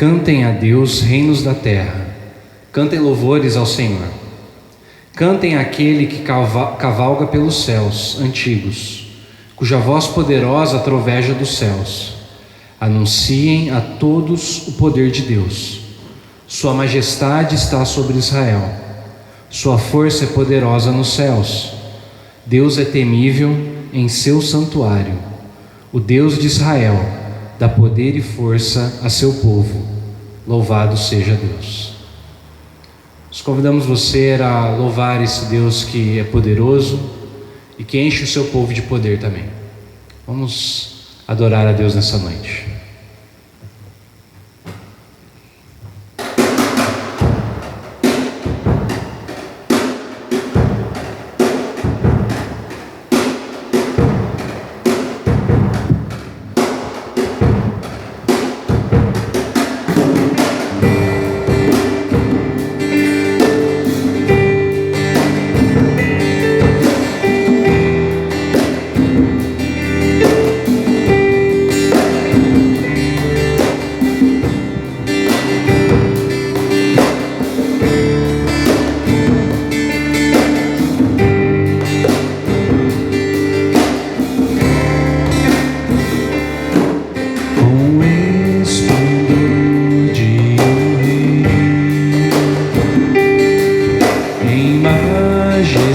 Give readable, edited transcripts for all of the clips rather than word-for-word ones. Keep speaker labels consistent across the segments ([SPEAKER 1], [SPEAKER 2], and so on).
[SPEAKER 1] Cantem a Deus, reinos da terra, cantem louvores ao Senhor. Cantem àquele que cavalga pelos céus antigos, cuja voz poderosa troveja dos céus. Anunciem a todos o poder de Deus. Sua majestade está sobre Israel. Sua força é poderosa nos céus. Deus é temível em seu santuário. O Deus de Israel dá poder e força a seu povo. Louvado seja Deus. Nós convidamos você a louvar esse Deus que é poderoso e que enche o seu povo de poder também. Vamos adorar a Deus nessa noite.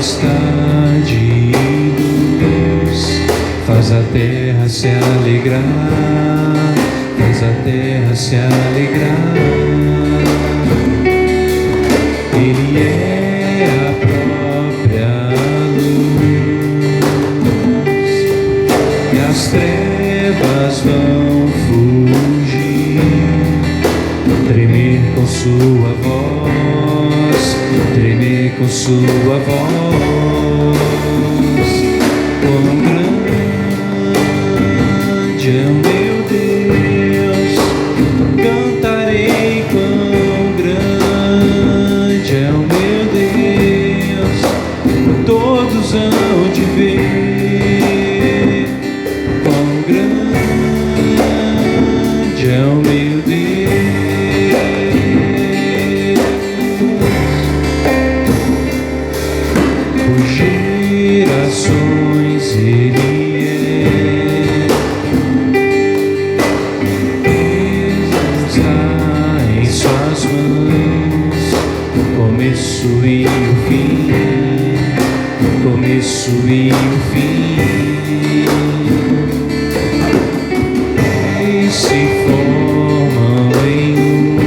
[SPEAKER 1] tempestade e luz, faz a terra se alegrar, faz a terra se alegrar. Ele é a própria luz, e as trevas vão fugir, tremer com sua voz, tremer com sua voz. Quão grande é o meu Deus, cantarei quão grande é o meu Deus, todos hão de ver quão grande é o meu Deus. Por gerações Ele está em suas mãos, começo e o fim, começo e o fim. Eles se formam em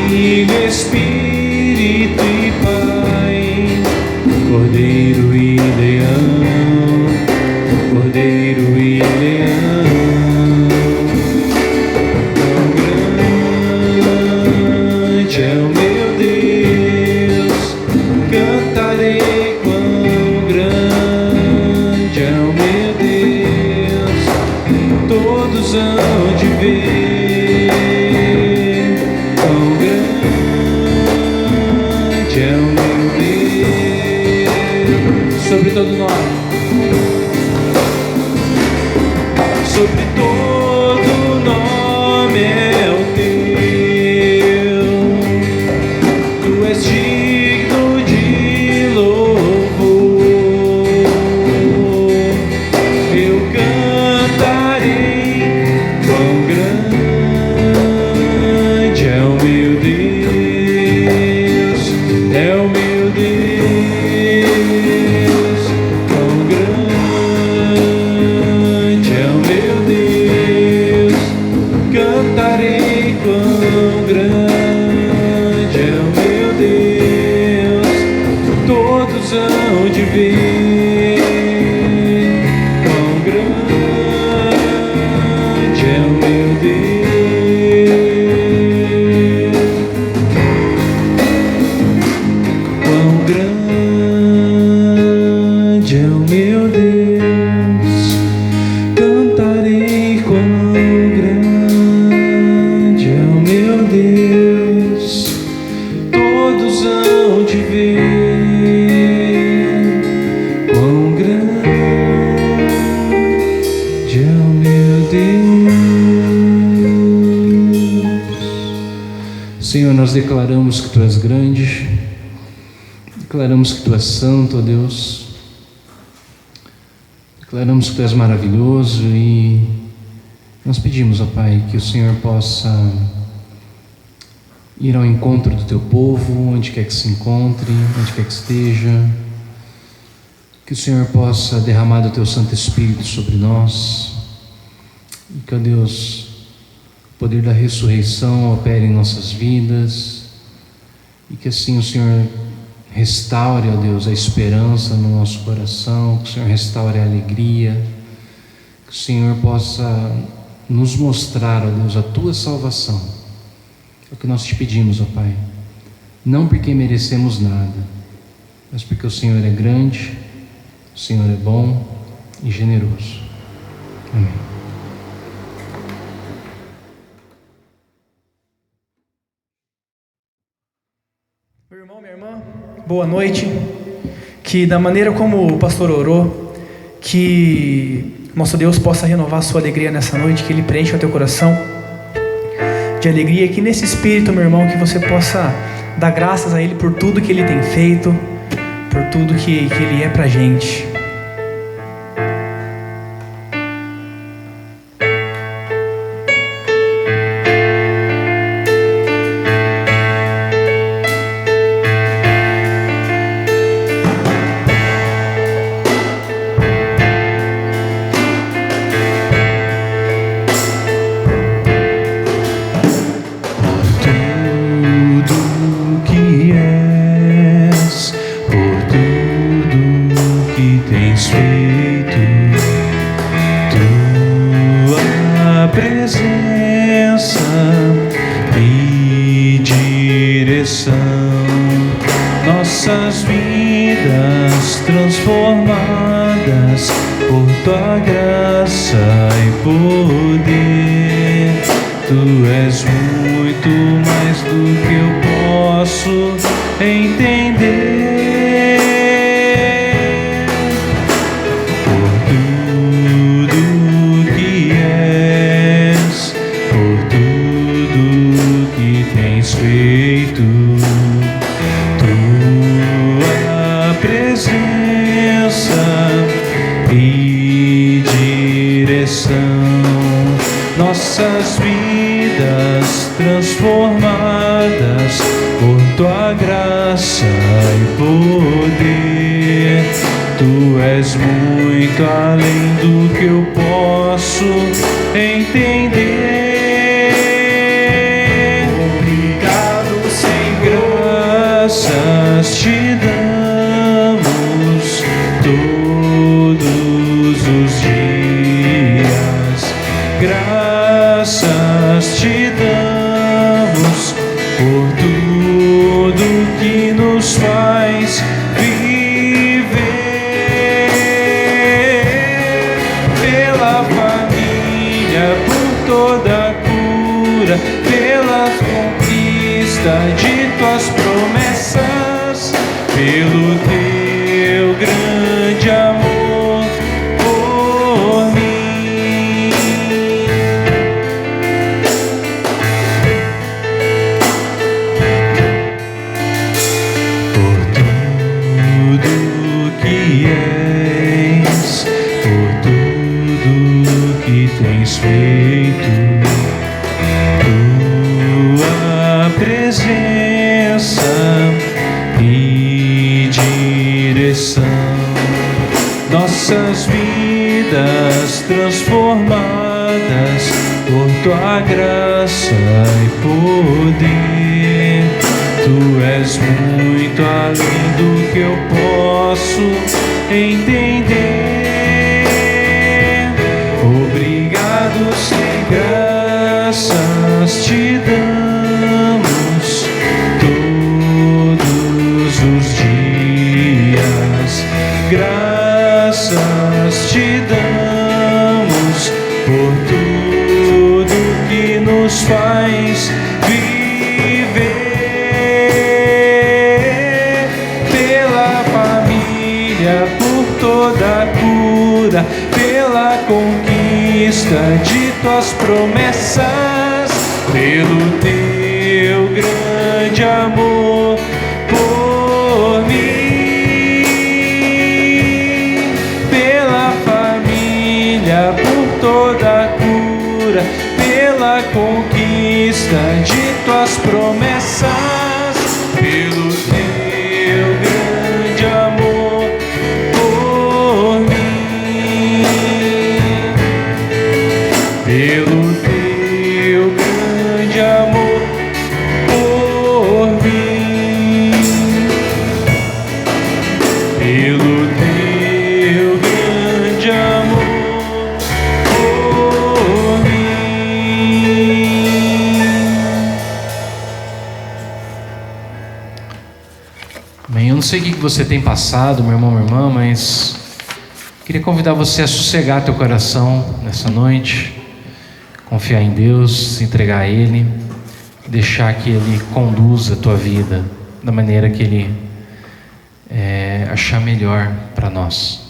[SPEAKER 1] Filho, Espírito e Pai, Cordeiro e Leão, Cordeiro e Leão. Quão grande é o meu Deus, cantarei quão grande é o meu Deus, todos hão de ver quão grande é o meu Deus. Sobre todo nome, sobre todo nome é o teu, tu és digno de louvor. Eu cantarei quão grande é o meu Deus, é o meu Deus, quão grande é o meu Deus, cantarei quão grande é o meu Deus, todos hão de ver quão grande é o meu Deus, quão grande é o meu Deus, cantarei quão grande é o meu Deus, todos hão de ver quão grande é o meu Deus. Senhor, nós declaramos que Tu és grande, declaramos que Tu és santo, ó Deus, declaramos que Tu és maravilhoso e nós pedimos, ó Pai, que o Senhor possa ir ao encontro do Teu povo, onde quer que se encontre, onde quer que esteja, que o Senhor possa derramar do Teu Santo Espírito sobre nós e que, ó Deus, o poder da ressurreição opere em nossas vidas e que assim o Senhor restaure, ó Deus, a esperança no nosso coração, que o Senhor restaure a alegria, que o Senhor possa nos mostrar, ó Deus, a Tua salvação. É o que nós te pedimos, ó Pai, não porque merecemos nada, mas porque o Senhor é grande, o Senhor é bom e generoso. Amém.
[SPEAKER 2] Meu irmão, minha irmã, boa noite. Que da maneira como o pastor orou, que nosso Deus possa renovar a sua alegria nessa noite, que Ele preencha o teu coração de alegria, que nesse espírito, meu irmão, que você possa dar graças a Ele por tudo que Ele tem feito, por tudo que Ele é pra gente.
[SPEAKER 3] nossas vidas transformadas por tua graça e poder. Tu és muito mais do que eu posso entender. Por tudo que és, por tudo que tens feito, tua presença e direção, nossas vidas transformadas por tua graça e poder. Tu és muito além do que eu posso entender. Obrigado, Senhor. Graças te damos todos os dias. Graças te damos por tudo que nos faz viver. Pela família, por toda a cura, pela conquista de tuas promessas, pelo teu grande amor por mim. Por tudo que és, por tudo que tens feito, tua presença e direção, nossas vidas transformadas por tua graça e poder. Tu és muito além do que eu posso entender. Obrigado, Senhor. Graças te damos todos os dias. Graças te damos por tudo que nos faz viver. Pela família, por toda a cura, pela conquista de tuas promessas, pelo teu grande amor por mim. Pela família, por toda a cura, pela conquista de tuas promessas, pelo teu grande amor por mim. Pelo teu grande amor por mim. Pelo teu grande amor por mim.
[SPEAKER 1] Bem, eu não sei o que você tem passado, meu irmão, minha irmã, mas queria convidar você a sossegar teu coração nessa noite, confiar em Deus, se entregar a Ele, deixar que Ele conduza a tua vida da maneira que Ele achar melhor para nós.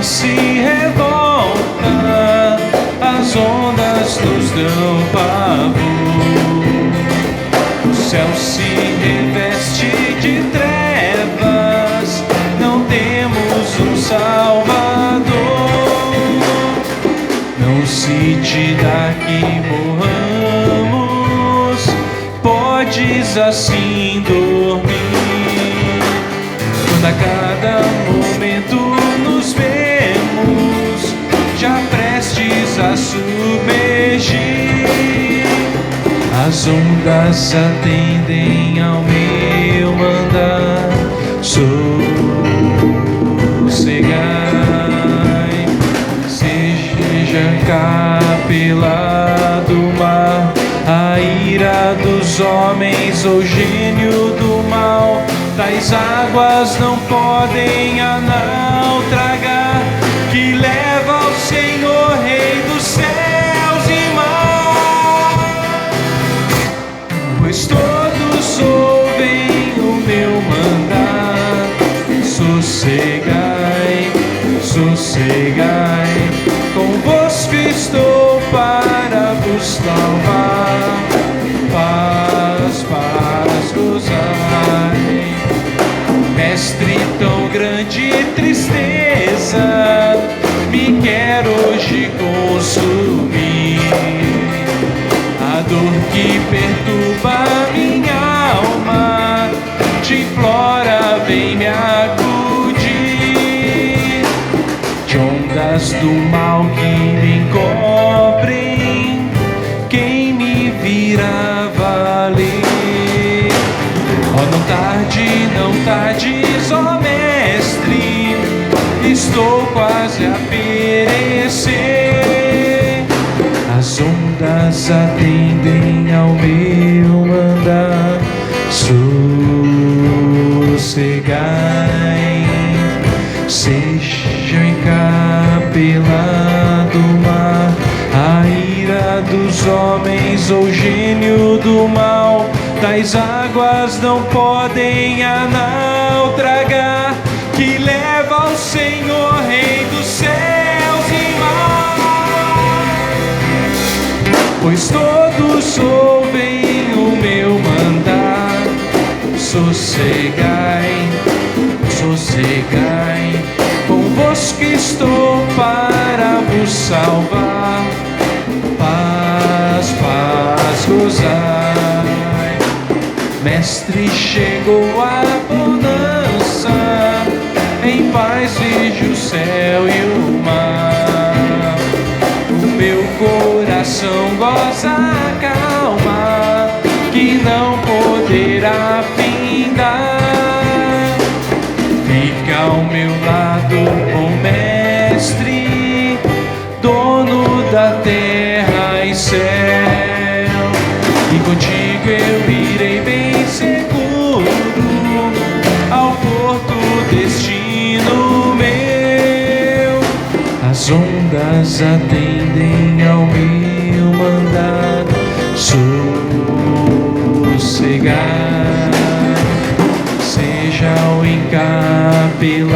[SPEAKER 3] Se revolta, as ondas nos dão pavor, o céu se reveste de trevas, não temos um Salvador. Não se te dá que morramos, podes assim dormir. Quando a cada momento nos vemos, já prestes a submergir, as ondas atendem ao meu mandar. Sossegai, seja capela do mar, a ira dos homens ou gênio do mal, tais águas não podem a naufragar, que leva ao Senhor, Rei dos céus e mar. Pois todos ouvem o meu mandar. Sossegai, sossegai, convosco estou para vos salvar. Paz, paz, gozai. Mestre, tão grande tristeza me quer hoje consumir. A dor que perturba minha alma te implora, vem me acudir. De ondas do mal que me encobrem, quem me virá valer? Oh, não tardes, ó Mestre, estou quase a perecer. As ondas atendem ao meu mandar. Sossegai, seja encapelado do mar, a ira dos homens ou gênio do mal, tais águas não podem a naufragar, que leva ao Senhor, Rei dos céus e mar. Pois todos ouvem o meu mandar. Sossegai, sossegai, convosco estou para vos salvar. Paz, paz, gozai. Mestre, chegou a bonança, em paz vejo o céu e o mar. O meu coração goza a calma, que não poderá findar. Fica ao meu lado, ó Mestre, dono da terra e céu, e contigo eu irei bem seguro ao porto, destino meu. As ondas atendem ao meu mandar. Sossegai, seja o encapelado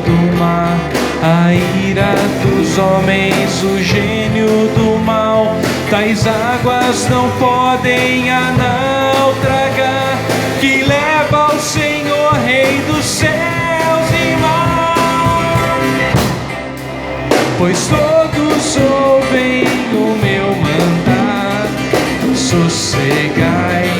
[SPEAKER 3] do mar, a ira dos homens, o gênio do mal, tais águas não podem a naufragar, que leva ao Senhor, Rei dos céus e mar. Pois todos ouvem o meu mandar. Sossegai,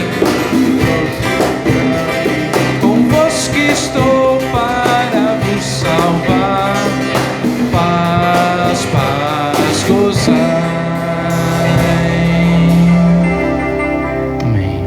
[SPEAKER 3] convosco estou para vos salvar. Paz, paz, gozai.
[SPEAKER 1] Amém.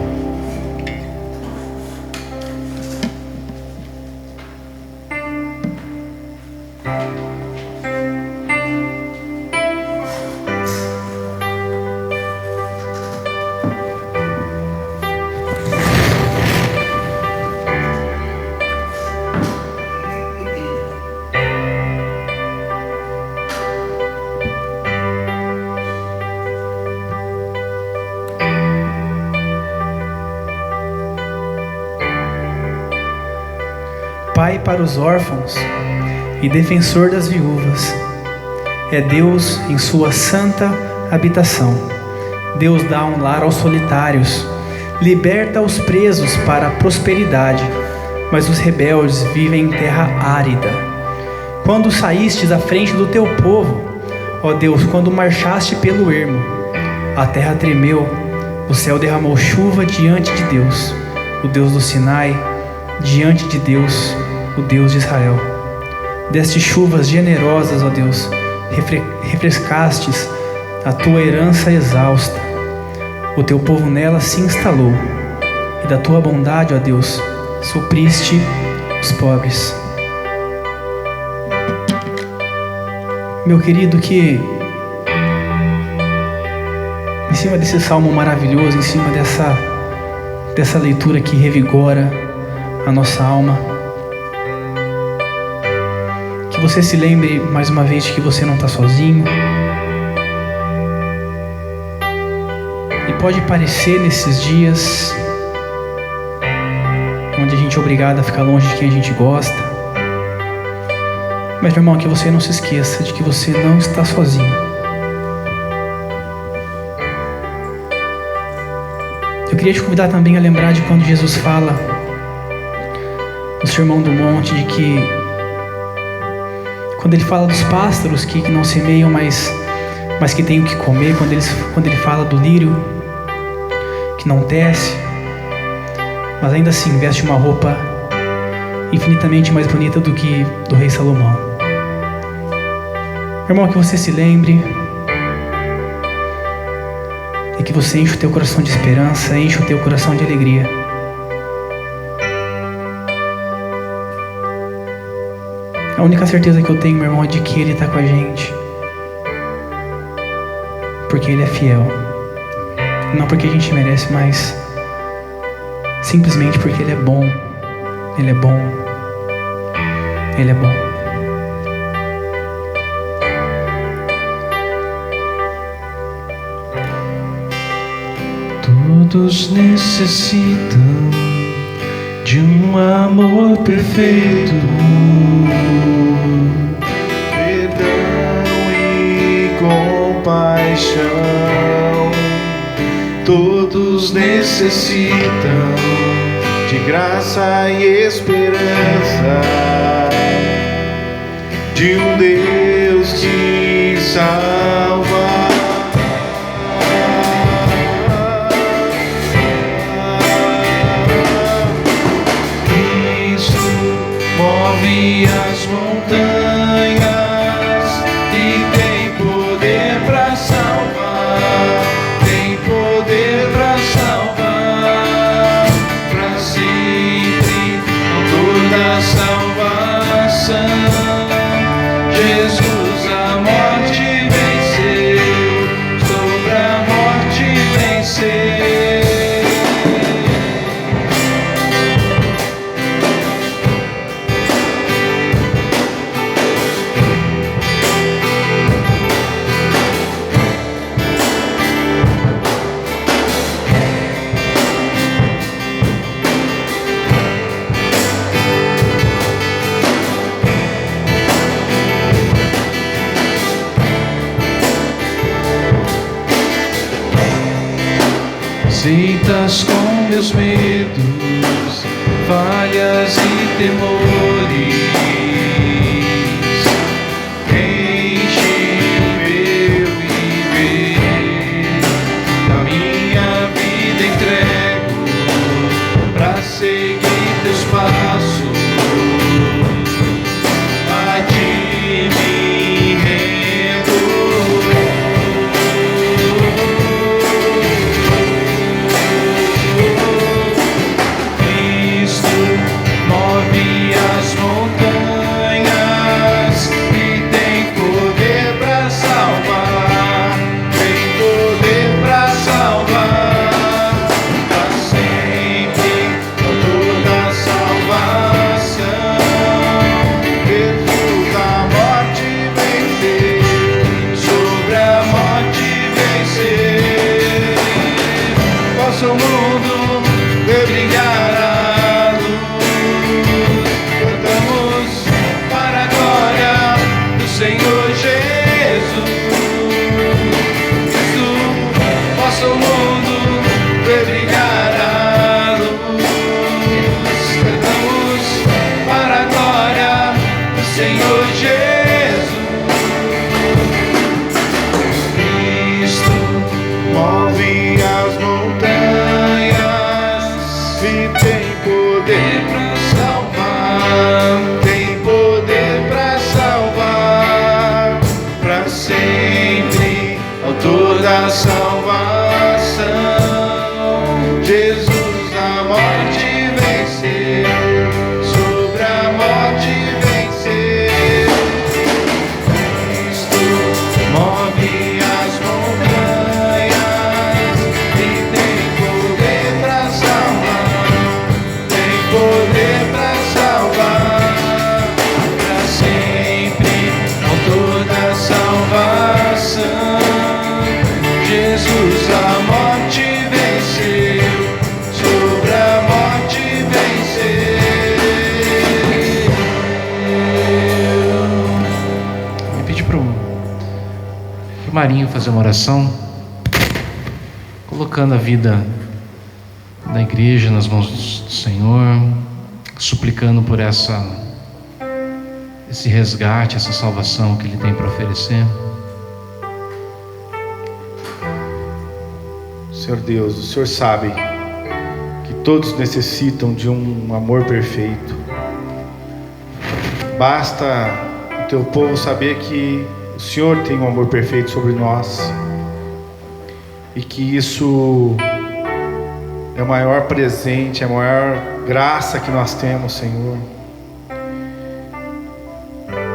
[SPEAKER 2] Pai para os órfãos e defensor das viúvas, é Deus em sua santa habitação. Deus dá um lar aos solitários, liberta os presos para a prosperidade, mas os rebeldes vivem em terra árida. Quando saístes à frente do teu povo, ó Deus, quando marchaste pelo ermo, a terra tremeu, O céu derramou chuva diante de Deus, o Deus do Sinai, diante de Deus, o Deus de Israel. Deste chuvas generosas, ó Deus, refrescastes a tua herança exausta. O teu povo nela se instalou, e da tua bondade, ó Deus, supriste os pobres. Meu querido, que em cima desse salmo maravilhoso, em cima dessa leitura que revigora a nossa alma, que você se lembre mais uma vez de que você não está sozinho. E pode parecer nesses dias onde a gente é obrigado a ficar longe de quem a gente gosta, mas meu irmão, que você não se esqueça de que você não está sozinho. Eu queria te convidar também a lembrar de quando Jesus fala no Sermão do Monte, de que quando ele fala dos pássaros que não semeiam, mas que têm o que comer, quando ele fala do lírio que não tece, mas ainda assim veste uma roupa infinitamente mais bonita do que do rei Salomão. Irmão, que você se lembre e que você enche o teu coração de esperança, enche o teu coração de alegria. A única certeza que eu tenho, meu irmão, é de que Ele está com a gente, porque Ele é fiel. Não porque a gente merece, mas simplesmente porque Ele é bom. Ele é bom. Ele é bom.
[SPEAKER 3] Todos necessitam de um amor perfeito, perdão e compaixão. Todos necessitam de graça e esperança, de um Deus que salva. Move as montanhas e tem poder para salvar, tem poder para salvar, para sempre, toda salvação. Jesus a morte venceu, sobre a morte venceu. Aceitas com meus medos, falhas e temores, enche o meu viver, a minha vida entrego pra seguir teus passos, a ti me rendo. Posso o mundo ver brilhar a luz, cantamos para a glória do Senhor Jesus. Posso o mundo ver brilhar a luz, cantamos para a glória do Senhor Jesus. Cristo move as montanhas da salvação. Jesus a morte venceu, sobre a morte venceu. Cristo move as montanhas e tem poder para salvar, tem poder para salvar para sempre, com toda a salvação. Jesus a morte venceu, sobre a morte venceu.
[SPEAKER 1] Eu pedi pro Marinho fazer uma oração, colocando a vida da igreja nas mãos do Senhor, suplicando por esse resgate, essa salvação que Ele tem para oferecer.
[SPEAKER 4] Senhor Deus, o Senhor sabe que todos necessitam de um amor perfeito. Basta o teu povo saber que o Senhor tem um amor perfeito sobre nós e que isso é o maior presente, é a maior graça que nós temos, Senhor.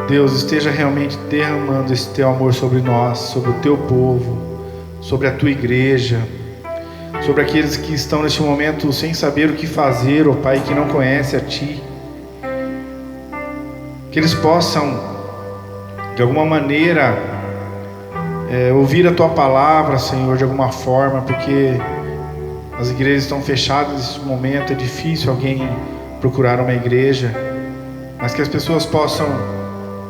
[SPEAKER 4] Deus, esteja realmente derramando esse teu amor sobre nós, sobre o teu povo, sobre a tua igreja, sobre aqueles que estão neste momento sem saber o que fazer, ó Pai, que não conhecem a Ti. Que eles possam, de alguma maneira, ouvir a Tua palavra, Senhor, de alguma forma, porque as igrejas estão fechadas nesse momento, é difícil alguém procurar uma igreja, mas que as pessoas possam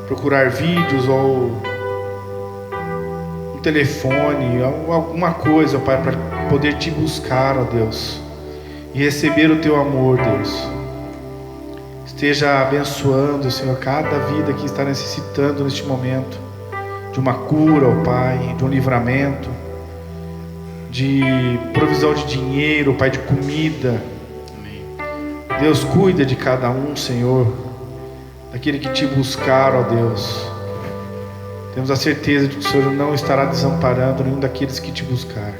[SPEAKER 4] procurar vídeos ou um telefone, ou alguma coisa, ó Pai, para poder Te buscar, ó Deus, e receber o Teu amor, Deus. Esteja abençoando, Senhor, cada vida que está necessitando neste momento de uma cura, ó Pai, de um livramento, de provisão de dinheiro, Pai, de comida. Deus, cuida de cada um, Senhor, daquele que Te buscar, ó Deus. Temos a certeza de que o Senhor não estará desamparando nenhum daqueles que Te buscar.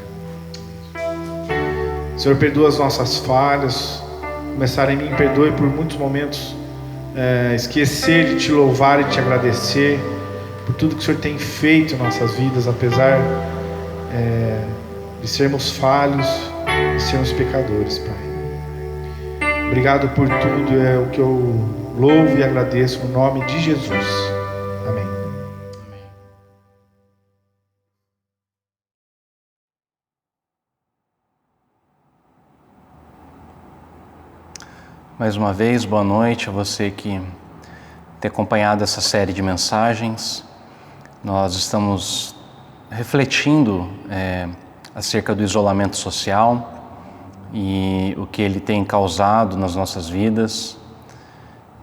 [SPEAKER 4] Senhor, perdoa as nossas falhas. Começar em mim, perdoe por muitos momentos esquecer de Te louvar e Te agradecer por tudo que o Senhor tem feito em nossas vidas, apesar de sermos falhos, de sermos pecadores, Pai. Obrigado por tudo, é o que eu louvo e agradeço no nome de Jesus. Amém.
[SPEAKER 1] Mais uma vez, boa noite a você que tem acompanhado essa série de mensagens. Nós estamos refletindo acerca do isolamento social e o que ele tem causado nas nossas vidas.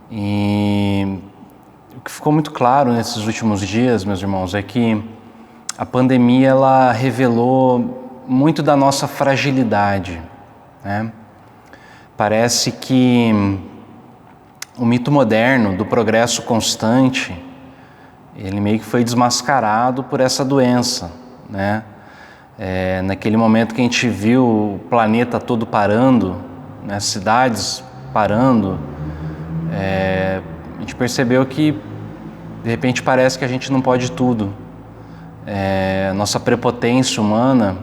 [SPEAKER 1] E o que ficou muito claro nesses últimos dias, meus irmãos, é que a pandemia ela revelou muito da nossa fragilidade, né? Parece que o mito moderno do progresso constante, ele meio que foi desmascarado por essa doença, né? Naquele momento que a gente viu o planeta todo parando, né, cidades parando, a gente percebeu que de repente parece que a gente não pode tudo. Nossa prepotência humana,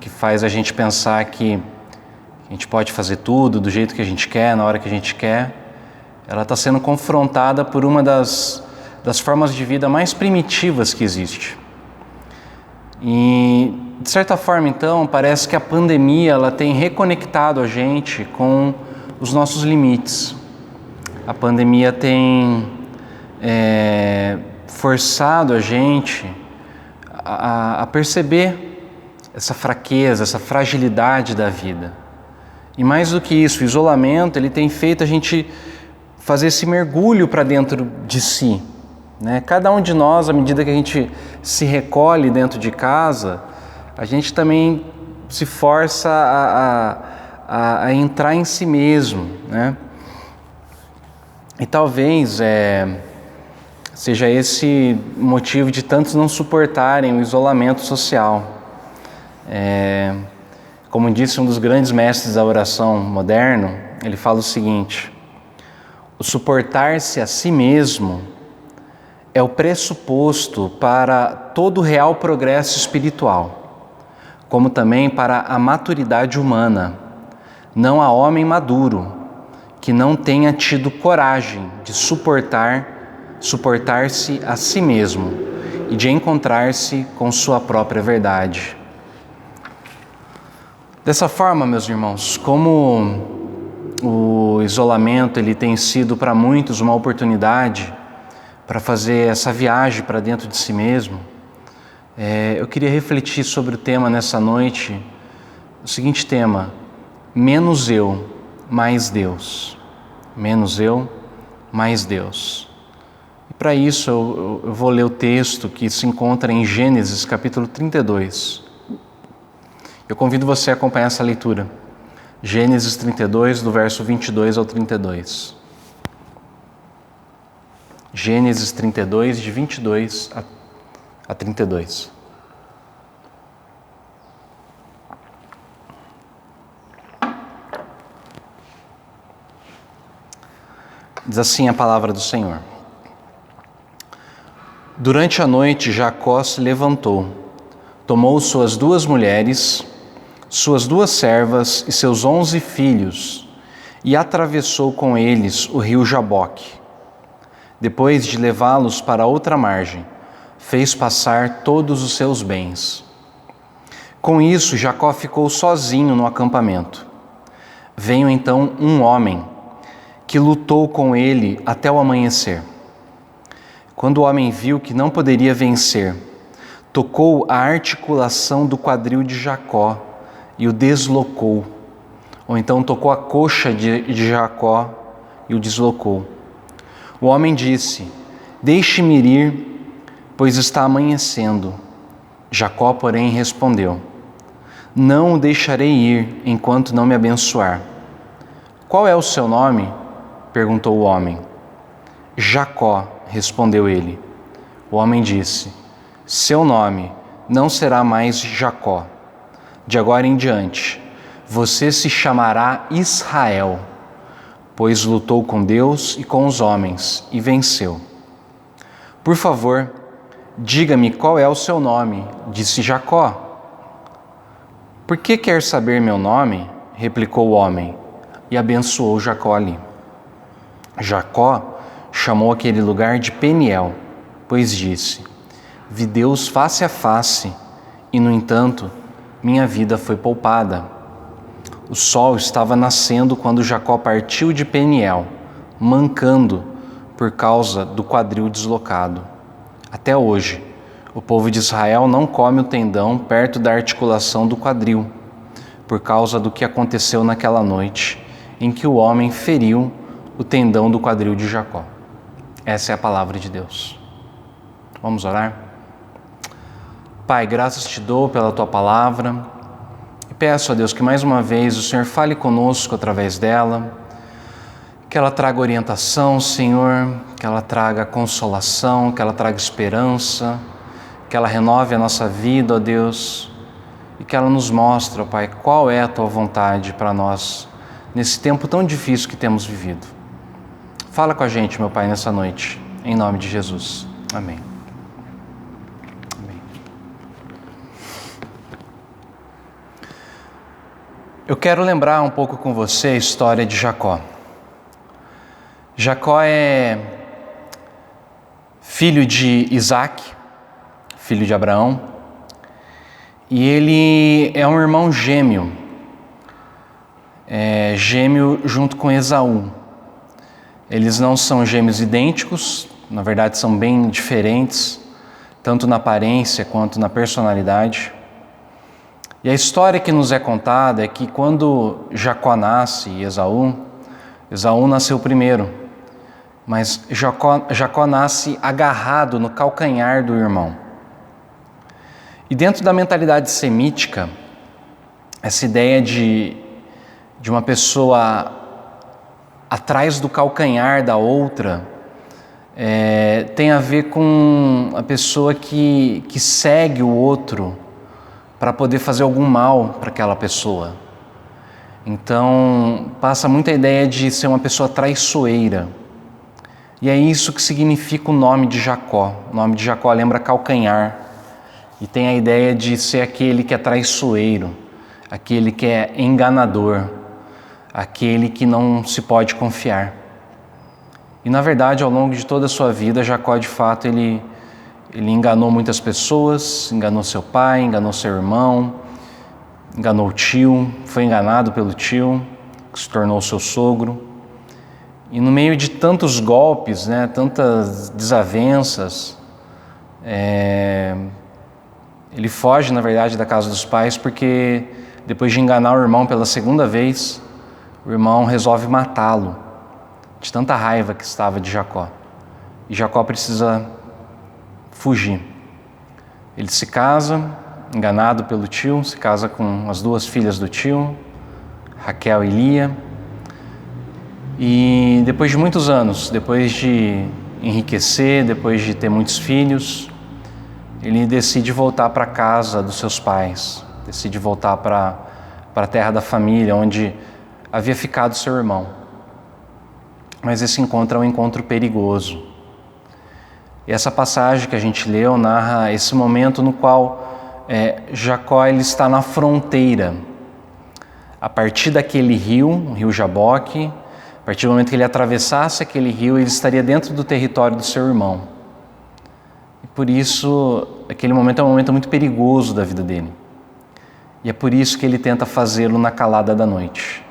[SPEAKER 1] que faz a gente pensar que a gente pode fazer tudo do jeito que a gente quer, na hora que a gente quer, ela está sendo confrontada por uma das formas de vida mais primitivas que existe. E, de certa forma, então, parece que a pandemia ela tem reconectado a gente com os nossos limites. A pandemia tem forçado a gente a perceber essa fraqueza, essa fragilidade da vida. E mais do que isso, o isolamento ele tem feito a gente fazer esse mergulho para dentro de si, né? Cada um de nós, à medida que a gente se recolhe dentro de casa, a gente também se força a entrar em si mesmo, né? E talvez seja esse motivo de tantos não suportarem o isolamento social. Como disse um dos grandes mestres da oração moderno, ele fala o seguinte: o suportar-se a si mesmo é o pressuposto para todo o real progresso espiritual, como também para a maturidade humana. Não há homem maduro que não tenha tido coragem de suportar-se a si mesmo e de encontrar-se com sua própria verdade. Dessa forma, meus irmãos, como o isolamento ele tem sido para muitos uma oportunidade para fazer essa viagem para dentro de si mesmo, eu queria refletir sobre o tema nessa noite, o seguinte tema: menos eu, mais Deus. Menos eu, mais Deus. E para isso eu vou ler o texto que se encontra em Gênesis capítulo 32. Eu convido você a acompanhar essa leitura. Gênesis 32, do verso 22 ao 32. Gênesis 32, de 22 a 32. Diz assim a palavra do Senhor. Durante a noite, Jacó se levantou, tomou suas 2 mulheres, suas 2 servas e seus 11 filhos, e atravessou com eles o rio Jaboque. Depois de levá-los para outra margem, fez passar todos os seus bens. Com isso, Jacó ficou sozinho no acampamento. Veio então um homem, que lutou com ele até o amanhecer. Quando o homem viu que não poderia vencer, tocou a articulação do quadril de Jacó e o deslocou. Ou então tocou a coxa de Jacó e o deslocou. O homem disse: deixe-me ir, pois está amanhecendo. Jacó, porém, respondeu: não o deixarei ir enquanto não me abençoar. Qual é o seu nome? Perguntou o homem. Jacó, respondeu ele. O homem disse: seu nome não será mais Jacó. De agora em diante, você se chamará Israel, pois lutou com Deus e com os homens e venceu. Por favor, diga-me qual é o seu nome, disse Jacó. Por que quer saber meu nome? Replicou o homem, e abençoou Jacó ali. Jacó chamou aquele lugar de Peniel, pois disse: vi Deus face a face, e no entanto, minha vida foi poupada. O sol estava nascendo quando Jacó partiu de Peniel, mancando por causa do quadril deslocado. Até hoje, o povo de Israel não come o tendão perto da articulação do quadril, por causa do que aconteceu naquela noite, em que o homem feriu o tendão do quadril de Jacó. Essa é a palavra de Deus. Vamos orar? Pai, graças te dou pela tua palavra e peço a Deus que mais uma vez o Senhor fale conosco através dela, que ela traga orientação, Senhor, que ela traga consolação, que ela traga esperança, que ela renove a nossa vida, ó Deus, e que ela nos mostre, ó Pai, qual é a tua vontade para nós nesse tempo tão difícil que temos vivido. Fala com a gente, meu Pai, nessa noite, em nome de Jesus. Amém. Amém. Eu quero lembrar um pouco com você a história de Jacó. Jacó é filho de Isaac, filho de Abraão, e ele é um irmão gêmeo, gêmeo junto com Esaú. Eles não são gêmeos idênticos, na verdade são bem diferentes, tanto na aparência quanto na personalidade. E a história que nos é contada é que quando Jacó nasce e Esaú nasceu primeiro, mas Jacó nasce agarrado no calcanhar do irmão. E dentro da mentalidade semítica, essa ideia de uma pessoa atrás do calcanhar da outra tem a ver com a pessoa que segue o outro para poder fazer algum mal para aquela pessoa. Então, passa muito a ideia de ser uma pessoa traiçoeira. E é isso que significa o nome de Jacó. O nome de Jacó lembra calcanhar. E tem a ideia de ser aquele que é traiçoeiro, aquele que é enganador, aquele que não se pode confiar. E na verdade, ao longo de toda a sua vida, Jacó de fato ele enganou muitas pessoas, enganou seu pai, enganou seu irmão, enganou o tio, foi enganado pelo tio, que se tornou seu sogro. E no meio de tantos golpes, né, tantas desavenças, ele foge, na verdade, da casa dos pais, porque depois de enganar o irmão pela segunda vez, o irmão resolve matá-lo, de tanta raiva que estava de Jacó. E Jacó precisa fugir. Ele se casa, enganado pelo tio, se casa com as duas filhas do tio, Raquel e Lia. E depois de muitos anos, depois de enriquecer, depois de ter muitos filhos, ele decide voltar para a casa dos seus pais, decide voltar para a terra da família, onde havia ficado seu irmão. Mas esse encontro é um encontro perigoso. E essa passagem que a gente leu narra esse momento no qual Jacó ele está na fronteira. A partir daquele rio, o rio Jaboque, a partir do momento que ele atravessasse aquele rio, ele estaria dentro do território do seu irmão. E por isso, aquele momento é um momento muito perigoso da vida dele. E é por isso que ele tenta fazê-lo na calada da noite.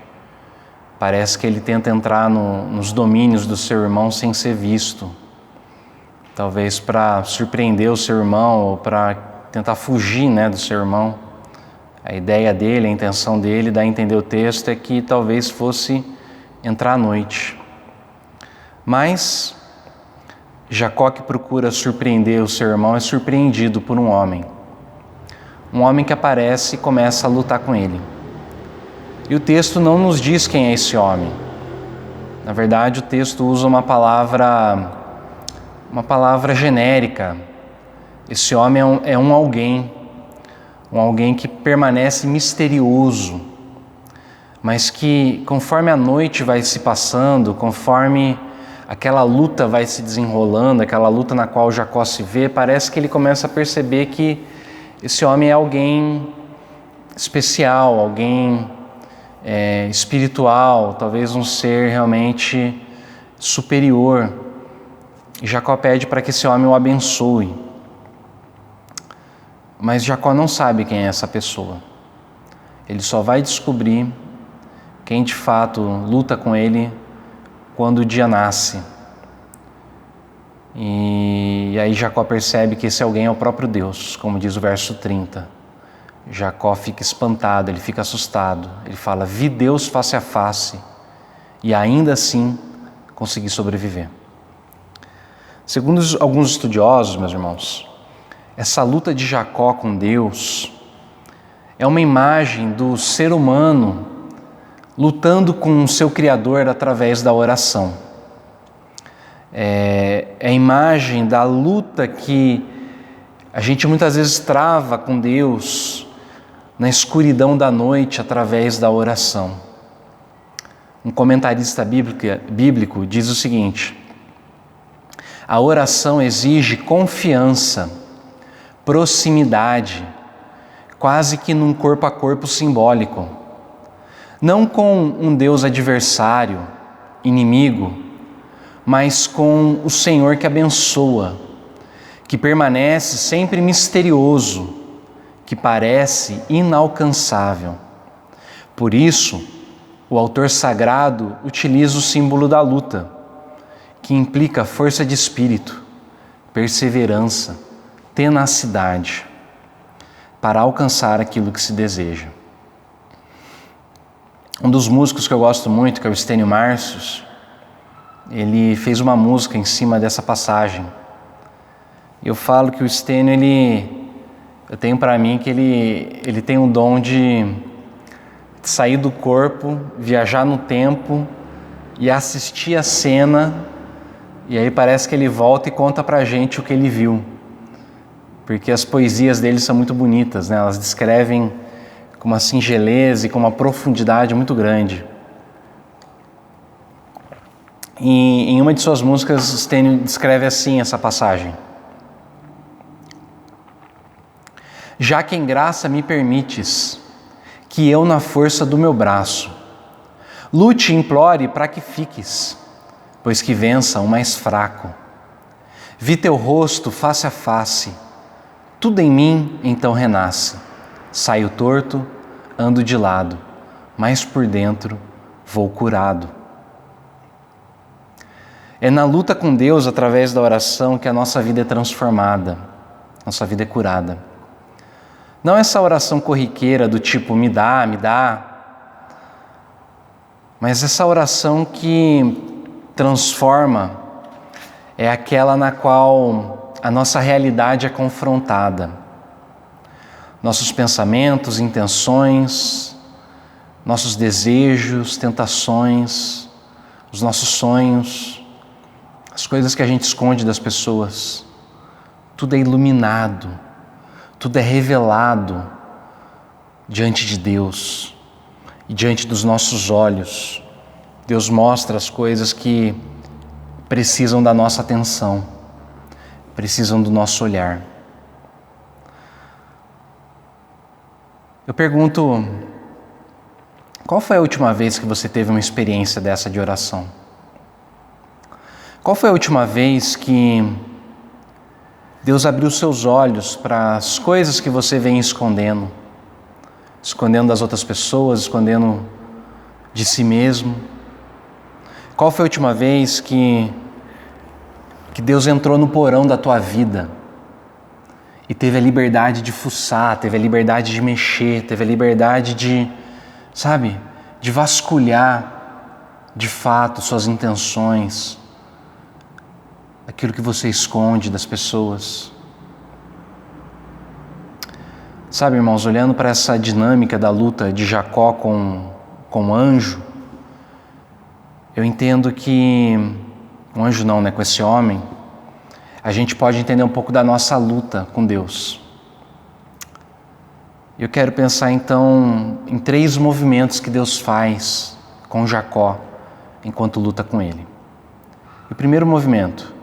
[SPEAKER 1] Parece que ele tenta entrar nos domínios do seu irmão sem ser visto. Talvez para surpreender o seu irmão ou para tentar fugir, do seu irmão. A ideia dele, a intenção dele, dá a entender o texto, é que talvez fosse entrar à noite. Mas Jacó, que procura surpreender o seu irmão, é surpreendido por um homem. Um homem que aparece e começa a lutar com ele. E o texto não nos diz quem é esse homem. Na verdade, o texto usa uma palavra genérica. Esse homem é um alguém que permanece misterioso, mas que conforme a noite vai se passando, conforme aquela luta vai se desenrolando, aquela luta na qual Jacó se vê, parece que ele começa a perceber que esse homem é alguém especial, alguém espiritual, talvez um ser realmente superior. E Jacó pede para que esse homem o abençoe. Mas Jacó não sabe quem é essa pessoa. Ele só vai descobrir quem de fato luta com ele quando o dia nasce. E aí Jacó percebe que esse alguém é o próprio Deus, como diz o verso 30. Jacó fica espantado, ele fica assustado. Ele fala: vi Deus face a face e ainda assim consegui sobreviver. Segundo alguns estudiosos, meus irmãos, essa luta de Jacó com Deus é uma imagem do ser humano lutando com o seu Criador através da oração. É a imagem da luta que a gente muitas vezes trava com Deus na escuridão da noite através da oração. Um comentarista bíblico diz o seguinte: a oração exige confiança, proximidade, quase que num corpo a corpo simbólico. Não com um Deus adversário, inimigo, mas com o Senhor que abençoa, que permanece sempre misterioso, que parece inalcançável. Por isso, o autor sagrado utiliza o símbolo da luta, que implica força de espírito, perseverança, tenacidade, para alcançar aquilo que se deseja. Um dos músicos que eu gosto muito, que é o Estênio Marcius, ele fez uma música em cima dessa passagem. Eu falo que o Estênio, eu tenho para mim que ele tem um dom de sair do corpo, viajar no tempo e assistir a cena, e aí parece que ele volta e conta pra gente o que ele viu. porque as poesias dele são muito bonitas, né? Elas descrevem com uma singeleza e com uma profundidade muito grande. E em uma de suas músicas, Stênio descreve assim essa passagem: já que em graça me permites que eu na força do meu braço lute e implore para que fiques, pois que vença o mais fraco. Vi teu rosto face a face, tudo em mim então renasce. Saio torto, ando de lado, mas por dentro vou curado. É na luta com Deus, através da oração, que a nossa vida é transformada, nossa vida é curada. Não essa oração corriqueira do tipo, me dá, mas essa oração que transforma é aquela na qual a nossa realidade é confrontada. Nossos pensamentos, intenções, nossos desejos, tentações, os nossos sonhos, as coisas que a gente esconde das pessoas, tudo é iluminado, tudo é revelado diante de Deus e diante dos nossos olhos. Deus mostra as coisas que precisam da nossa atenção, precisam do nosso olhar. Eu pergunto, qual foi a última vez que você teve uma experiência dessa de oração? Qual foi a última vez que Deus abriu seus olhos para as coisas que você vem escondendo das outras pessoas, escondendo de si mesmo? Qual foi a última vez que Deus entrou no porão da tua vida e teve a liberdade de fuçar, teve a liberdade de mexer, teve a liberdade de vasculhar de fato suas intenções, aquilo que você esconde das pessoas? Sabe, irmãos, olhando para essa dinâmica da luta de Jacó com o anjo, eu entendo que, um anjo não, com esse homem, a gente pode entender um pouco da nossa luta com Deus. Eu quero pensar então em 3 movimentos que Deus faz com Jacó enquanto luta com ele. O primeiro movimento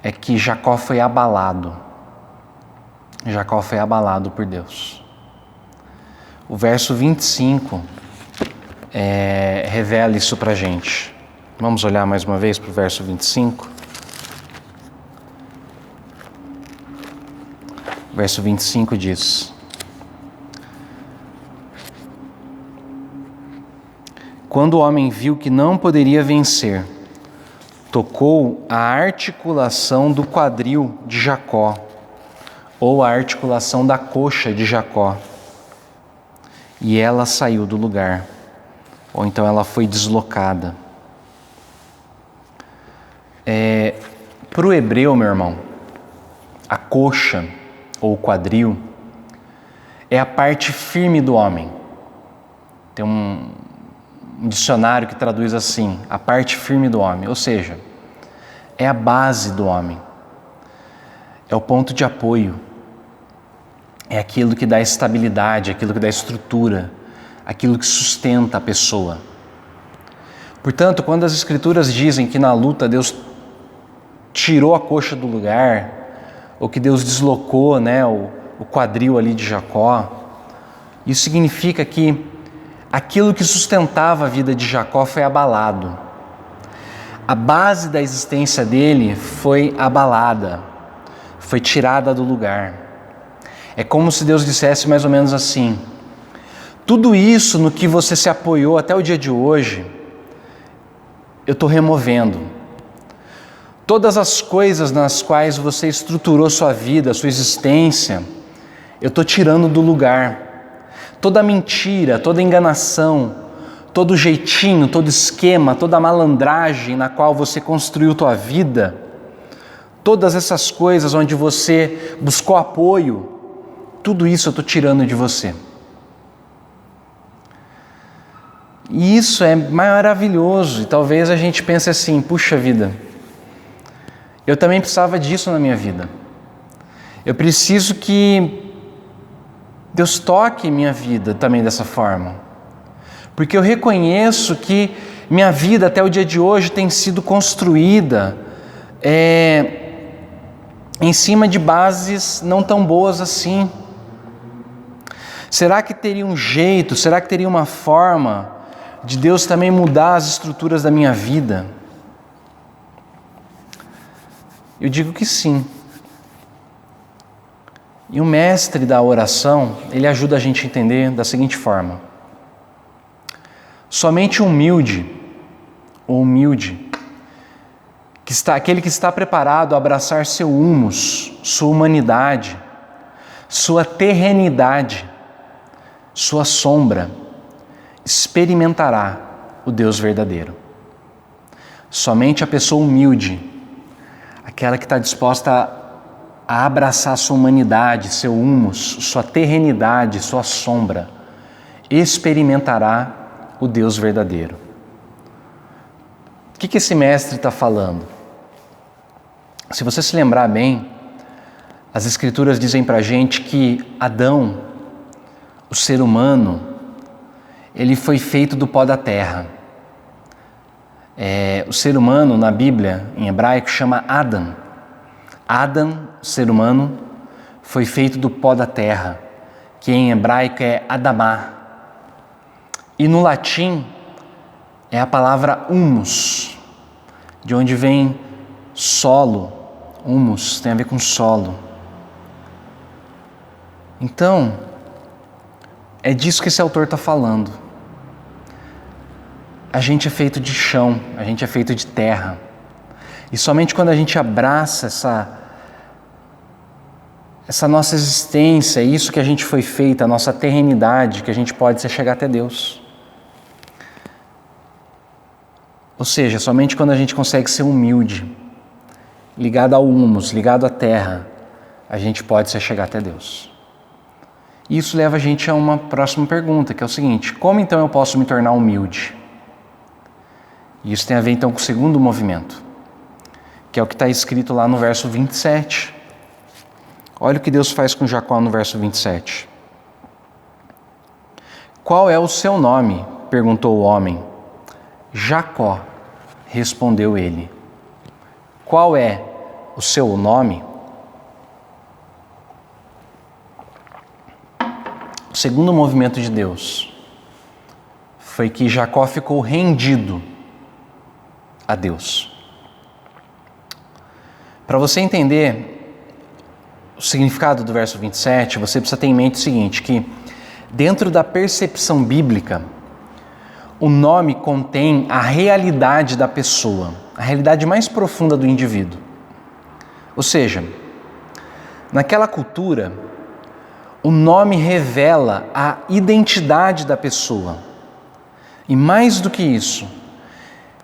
[SPEAKER 1] é que Jacó foi abalado. Jacó foi abalado por Deus. O verso 25 revela isso pra gente. Vamos olhar mais uma vez para o verso 25. O verso 25 diz: quando o homem viu que não poderia vencer, tocou a articulação do quadril de Jacó, ou a articulação da coxa de Jacó, e ela saiu do lugar, ou então ela foi deslocada. Para o hebreu, meu irmão, a coxa ou o quadril é a parte firme do homem. Tem um dicionário que traduz assim: a parte firme do homem, ou seja, é a base do homem, é o ponto de apoio, é aquilo que dá estabilidade, aquilo que dá estrutura, aquilo que sustenta a pessoa. Portanto, quando as Escrituras dizem que na luta Deus tirou a coxa do lugar, ou que Deus deslocou, o quadril ali de Jacó, isso significa que aquilo que sustentava a vida de Jacó foi abalado. A base da existência dele foi abalada, foi tirada do lugar. É como se Deus dissesse mais ou menos assim: tudo isso no que você se apoiou até o dia de hoje, eu estou removendo. Todas as coisas nas quais você estruturou sua vida, sua existência, eu estou tirando do lugar. Toda mentira, toda enganação, todo jeitinho, todo esquema, toda malandragem na qual você construiu tua vida, todas essas coisas onde você buscou apoio, tudo isso eu estou tirando de você. E isso é maravilhoso. E talvez a gente pense assim: puxa vida, eu também precisava disso na minha vida. Eu preciso que Deus toque minha vida também dessa forma. Porque eu reconheço que minha vida até o dia de hoje tem sido construída em cima de bases não tão boas assim. Será que teria um jeito, será que teria uma forma de Deus também mudar as estruturas da minha vida? Eu digo que sim. E o mestre da oração, ele ajuda a gente a entender da seguinte forma: somente o humilde, aquele que está preparado a abraçar seu humus, sua humanidade, sua terrenidade, sua sombra, experimentará o Deus verdadeiro. Somente a pessoa humilde, aquela que está disposta a abraçar sua humanidade, seu humus, sua terrenidade, sua sombra, experimentará o Deus verdadeiro. O que esse mestre está falando? Se você se lembrar bem, as Escrituras dizem para a gente que Adão, o ser humano, ele foi feito do pó da terra. O ser humano, na Bíblia, em hebraico, chama Adam. Adam, o ser humano, foi feito do pó da terra, que em hebraico é Adamá. E no latim é a palavra humus, de onde vem solo. Humus tem a ver com solo. Então, é disso que esse autor está falando. A gente é feito de chão, a gente é feito de terra. E somente quando a gente abraça essa nossa existência, isso que a gente foi feito, a nossa terrenidade, que a gente pode chegar até Deus. Ou seja, somente quando a gente consegue ser humilde, ligado ao humus, ligado à terra, a gente pode chegar até Deus. Isso leva a gente a uma próxima pergunta, que é o seguinte: como então eu posso me tornar humilde? E isso tem a ver então com o segundo movimento, que é o que está escrito lá no verso 27. Olha o que Deus faz com Jacó no verso 27. Qual é o seu nome? Perguntou o homem. Jacó, respondeu ele. Qual é o seu nome? O segundo movimento de Deus foi que Jacó ficou rendido a Deus. Para você entender o significado do verso 27, você precisa ter em mente o seguinte, que dentro da percepção bíblica, o nome contém a realidade da pessoa, a realidade mais profunda do indivíduo. Ou seja, naquela cultura, o nome revela a identidade da pessoa. E mais do que isso,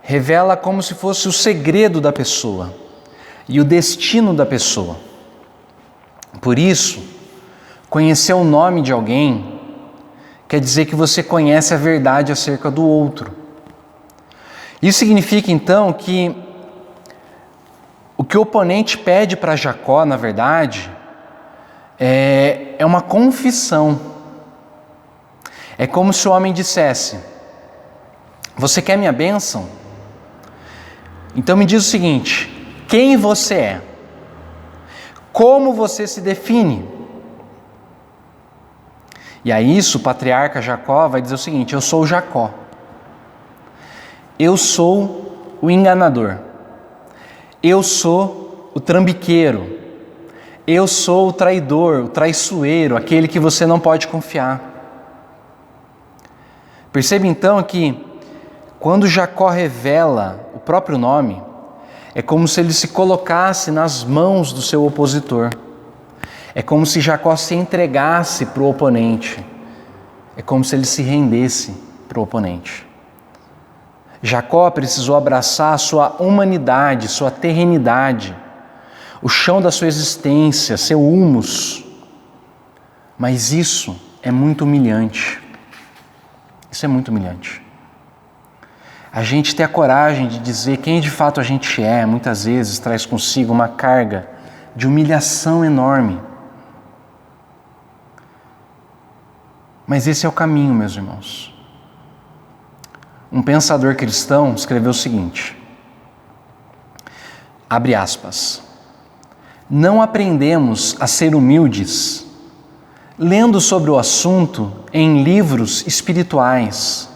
[SPEAKER 1] revela como se fosse o segredo da pessoa e o destino da pessoa. Por isso, conhecer o nome de alguém quer dizer que você conhece a verdade acerca do outro. Isso significa então que o que o oponente pede para Jacó, na verdade, é uma confissão. É como se o homem dissesse: você quer minha bênção? Então me diz o seguinte: quem você é? Como você se define? E a isso o patriarca Jacó vai dizer o seguinte: eu sou Jacó. Eu sou o enganador. Eu sou o trambiqueiro. Eu sou o traidor, o traiçoeiro, aquele que você não pode confiar. Percebe então que quando Jacó revela o próprio nome, é como se ele se colocasse nas mãos do seu opositor. É como se Jacó se entregasse para o oponente. É como se ele se rendesse para o oponente. Jacó precisou abraçar a sua humanidade, sua terrenidade, o chão da sua existência, seu humus. Mas isso é muito humilhante. Isso é muito humilhante. A gente ter a coragem de dizer quem de fato a gente é, muitas vezes traz consigo uma carga de humilhação enorme. Mas esse é o caminho, meus irmãos. Um pensador cristão escreveu o seguinte, abre aspas, não aprendemos a ser humildes lendo sobre o assunto em livros espirituais,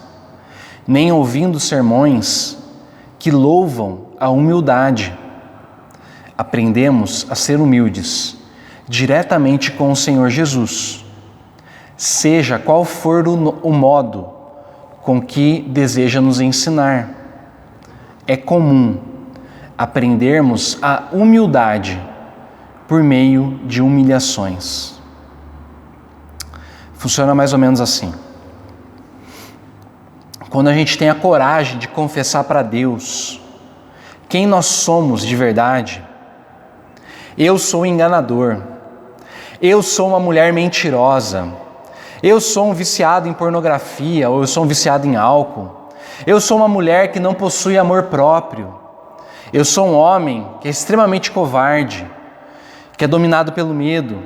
[SPEAKER 1] nem ouvindo sermões que louvam a humildade. Aprendemos a ser humildes diretamente com o Senhor Jesus, seja qual for o modo com que deseja nos ensinar. É comum aprendermos a humildade por meio de humilhações. Funciona mais ou menos assim. Quando a gente tem a coragem de confessar para Deus quem nós somos de verdade, eu sou um enganador, eu sou uma mulher mentirosa, eu sou um viciado em pornografia, ou eu sou um viciado em álcool, eu sou uma mulher que não possui amor próprio, eu sou um homem que é extremamente covarde, que é dominado pelo medo.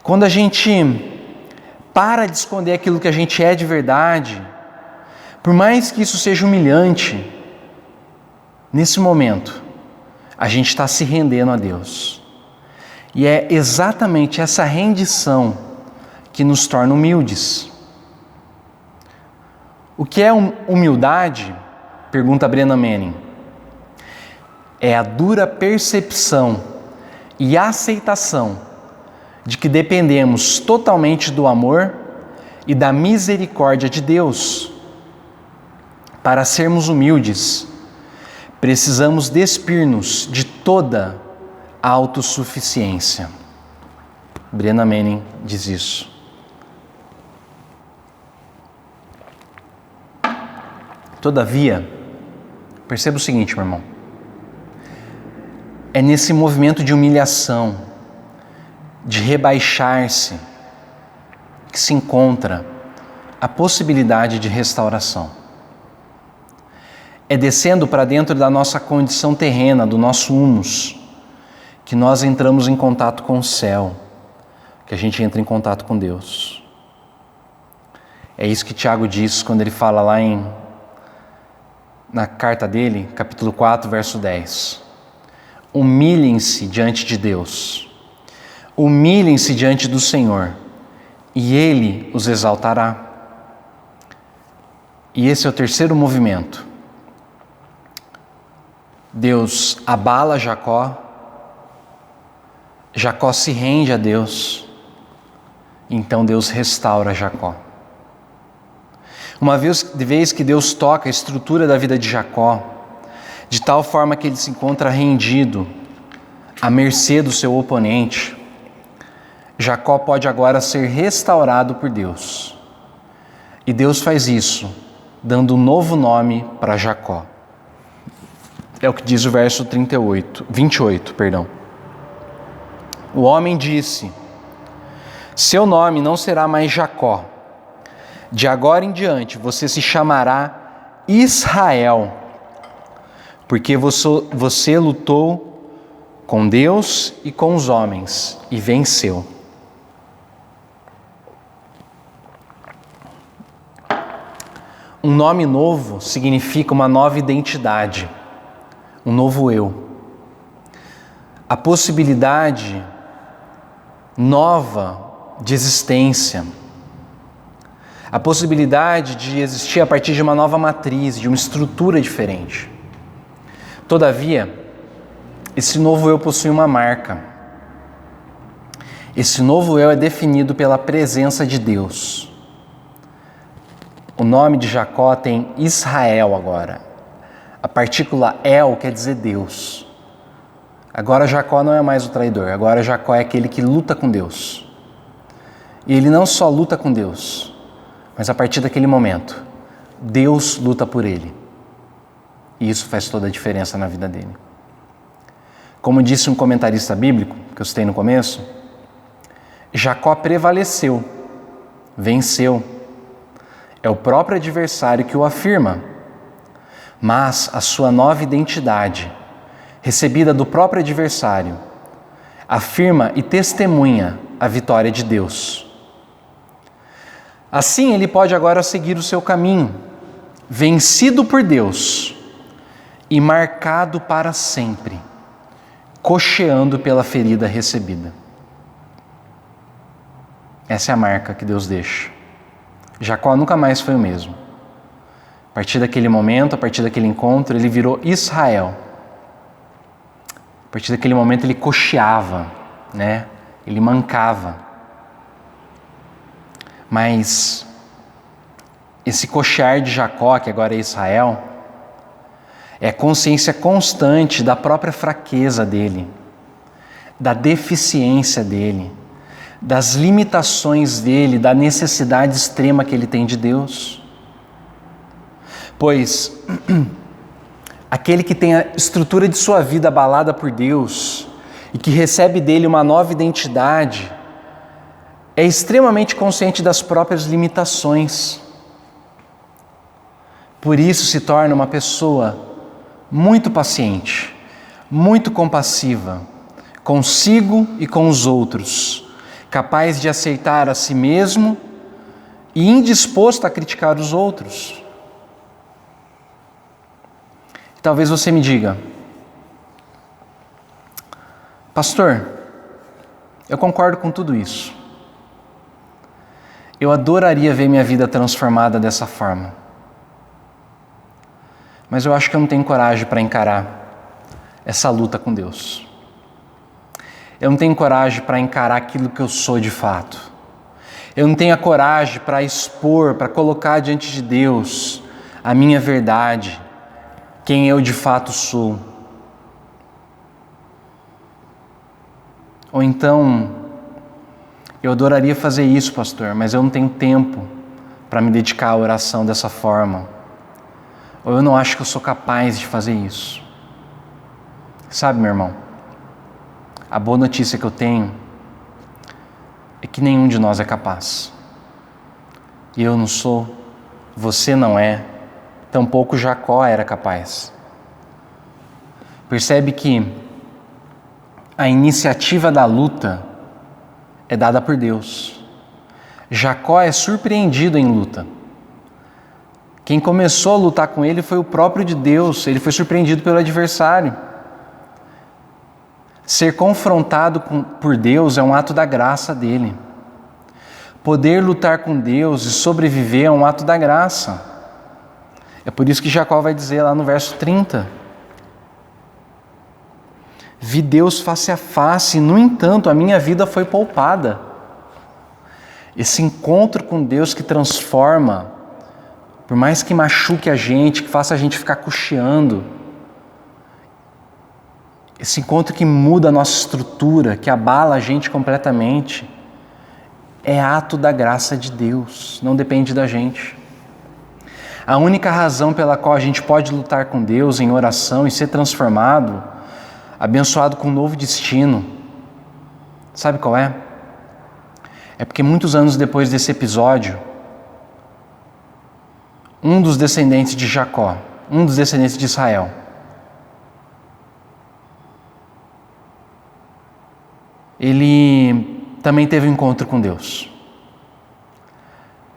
[SPEAKER 1] Quando a gente para de esconder aquilo que a gente é de verdade, por mais que isso seja humilhante, nesse momento, a gente está se rendendo a Deus. E é exatamente essa rendição que nos torna humildes. O que é humildade? Pergunta Brennan Manning. É a dura percepção e aceitação de que dependemos totalmente do amor e da misericórdia de Deus. Para sermos humildes, precisamos despir-nos de toda a autossuficiência. Brennan Manning diz isso. Todavia, perceba o seguinte, meu irmão. É nesse movimento de humilhação, de rebaixar-se, que se encontra a possibilidade de restauração. É descendo para dentro da nossa condição terrena, do nosso humus, que nós entramos em contato com o céu, que a gente entra em contato com Deus. É isso que Tiago diz quando ele fala lá na carta dele, capítulo 4, verso 10. Humilhem-se diante de Deus, humilhem-se diante do Senhor, e Ele os exaltará. E esse é o terceiro movimento. Deus abala Jacó, Jacó se rende a Deus, então Deus restaura Jacó. Uma vez que Deus toca a estrutura da vida de Jacó, de tal forma que ele se encontra rendido, à mercê do seu oponente, Jacó pode agora ser restaurado por Deus. E Deus faz isso, dando um novo nome para Jacó. É o que diz o verso 28. O homem disse: seu nome não será mais Jacó. De agora em diante você se chamará Israel, porque você lutou com Deus e com os homens e venceu. Um nome novo significa uma nova identidade, um novo eu. A possibilidade nova de existência. A possibilidade de existir a partir de uma nova matriz, de uma estrutura diferente. Todavia, esse novo eu possui uma marca. Esse novo eu é definido pela presença de Deus. O nome de Jacó tem Israel agora. A partícula El quer dizer Deus. Agora Jacó não é mais o traidor, agora Jacó é aquele que luta com Deus. E ele não só luta com Deus, mas a partir daquele momento, Deus luta por ele. E isso faz toda a diferença na vida dele. Como disse um comentarista bíblico, que eu citei no começo, Jacó prevaleceu, venceu. É o próprio adversário que o afirma. Mas a sua nova identidade, recebida do próprio adversário, afirma e testemunha a vitória de Deus. Assim ele pode agora seguir o seu caminho, vencido por Deus e marcado para sempre, coxeando pela ferida recebida. Essa é a marca que Deus deixa. Jacó nunca mais foi o mesmo. A partir daquele momento, a partir daquele encontro, ele virou Israel. A partir daquele momento ele coxeava, né? Ele mancava. Mas esse coxear de Jacó, que agora é Israel, é a consciência constante da própria fraqueza dele, da deficiência dele, das limitações dele, da necessidade extrema que ele tem de Deus. Pois aquele que tem a estrutura de sua vida abalada por Deus e que recebe dele uma nova identidade, é extremamente consciente das próprias limitações. Por isso se torna uma pessoa muito paciente, muito compassiva, consigo e com os outros, capaz de aceitar a si mesmo e indisposto a criticar os outros. Talvez você me diga: pastor, eu concordo com tudo isso. Eu adoraria ver minha vida transformada dessa forma. Mas eu acho que eu não tenho coragem para encarar essa luta com Deus. Eu não tenho coragem para encarar aquilo que eu sou de fato. Eu não tenho a coragem para expor, para colocar diante de Deus a minha verdade, quem eu de fato sou. Ou então, eu adoraria fazer isso, pastor, mas eu não tenho tempo para me dedicar à oração dessa forma. Ou eu não acho que eu sou capaz de fazer isso. Sabe, meu irmão, a boa notícia que eu tenho é que nenhum de nós é capaz. E eu não sou, você não é, tampouco Jacó era capaz. Percebe que a iniciativa da luta é dada por Deus. Jacó é surpreendido em luta. Quem começou a lutar com ele foi o próprio de Deus, ele foi surpreendido pelo adversário. Ser confrontado por Deus é um ato da graça dele. Poder lutar com Deus e sobreviver é um ato da graça. É por isso que Jacó vai dizer lá no verso 30. Vi Deus face a face, no entanto, a minha vida foi poupada. Esse encontro com Deus que transforma, por mais que machuque a gente, que faça a gente ficar cocheando, esse encontro que muda a nossa estrutura, que abala a gente completamente, é ato da graça de Deus, não depende da gente. A única razão pela qual a gente pode lutar com Deus em oração e ser transformado, abençoado com um novo destino, sabe qual é? É porque muitos anos depois desse episódio, um dos descendentes de Jacó, um dos descendentes de Israel, ele também teve um encontro com Deus.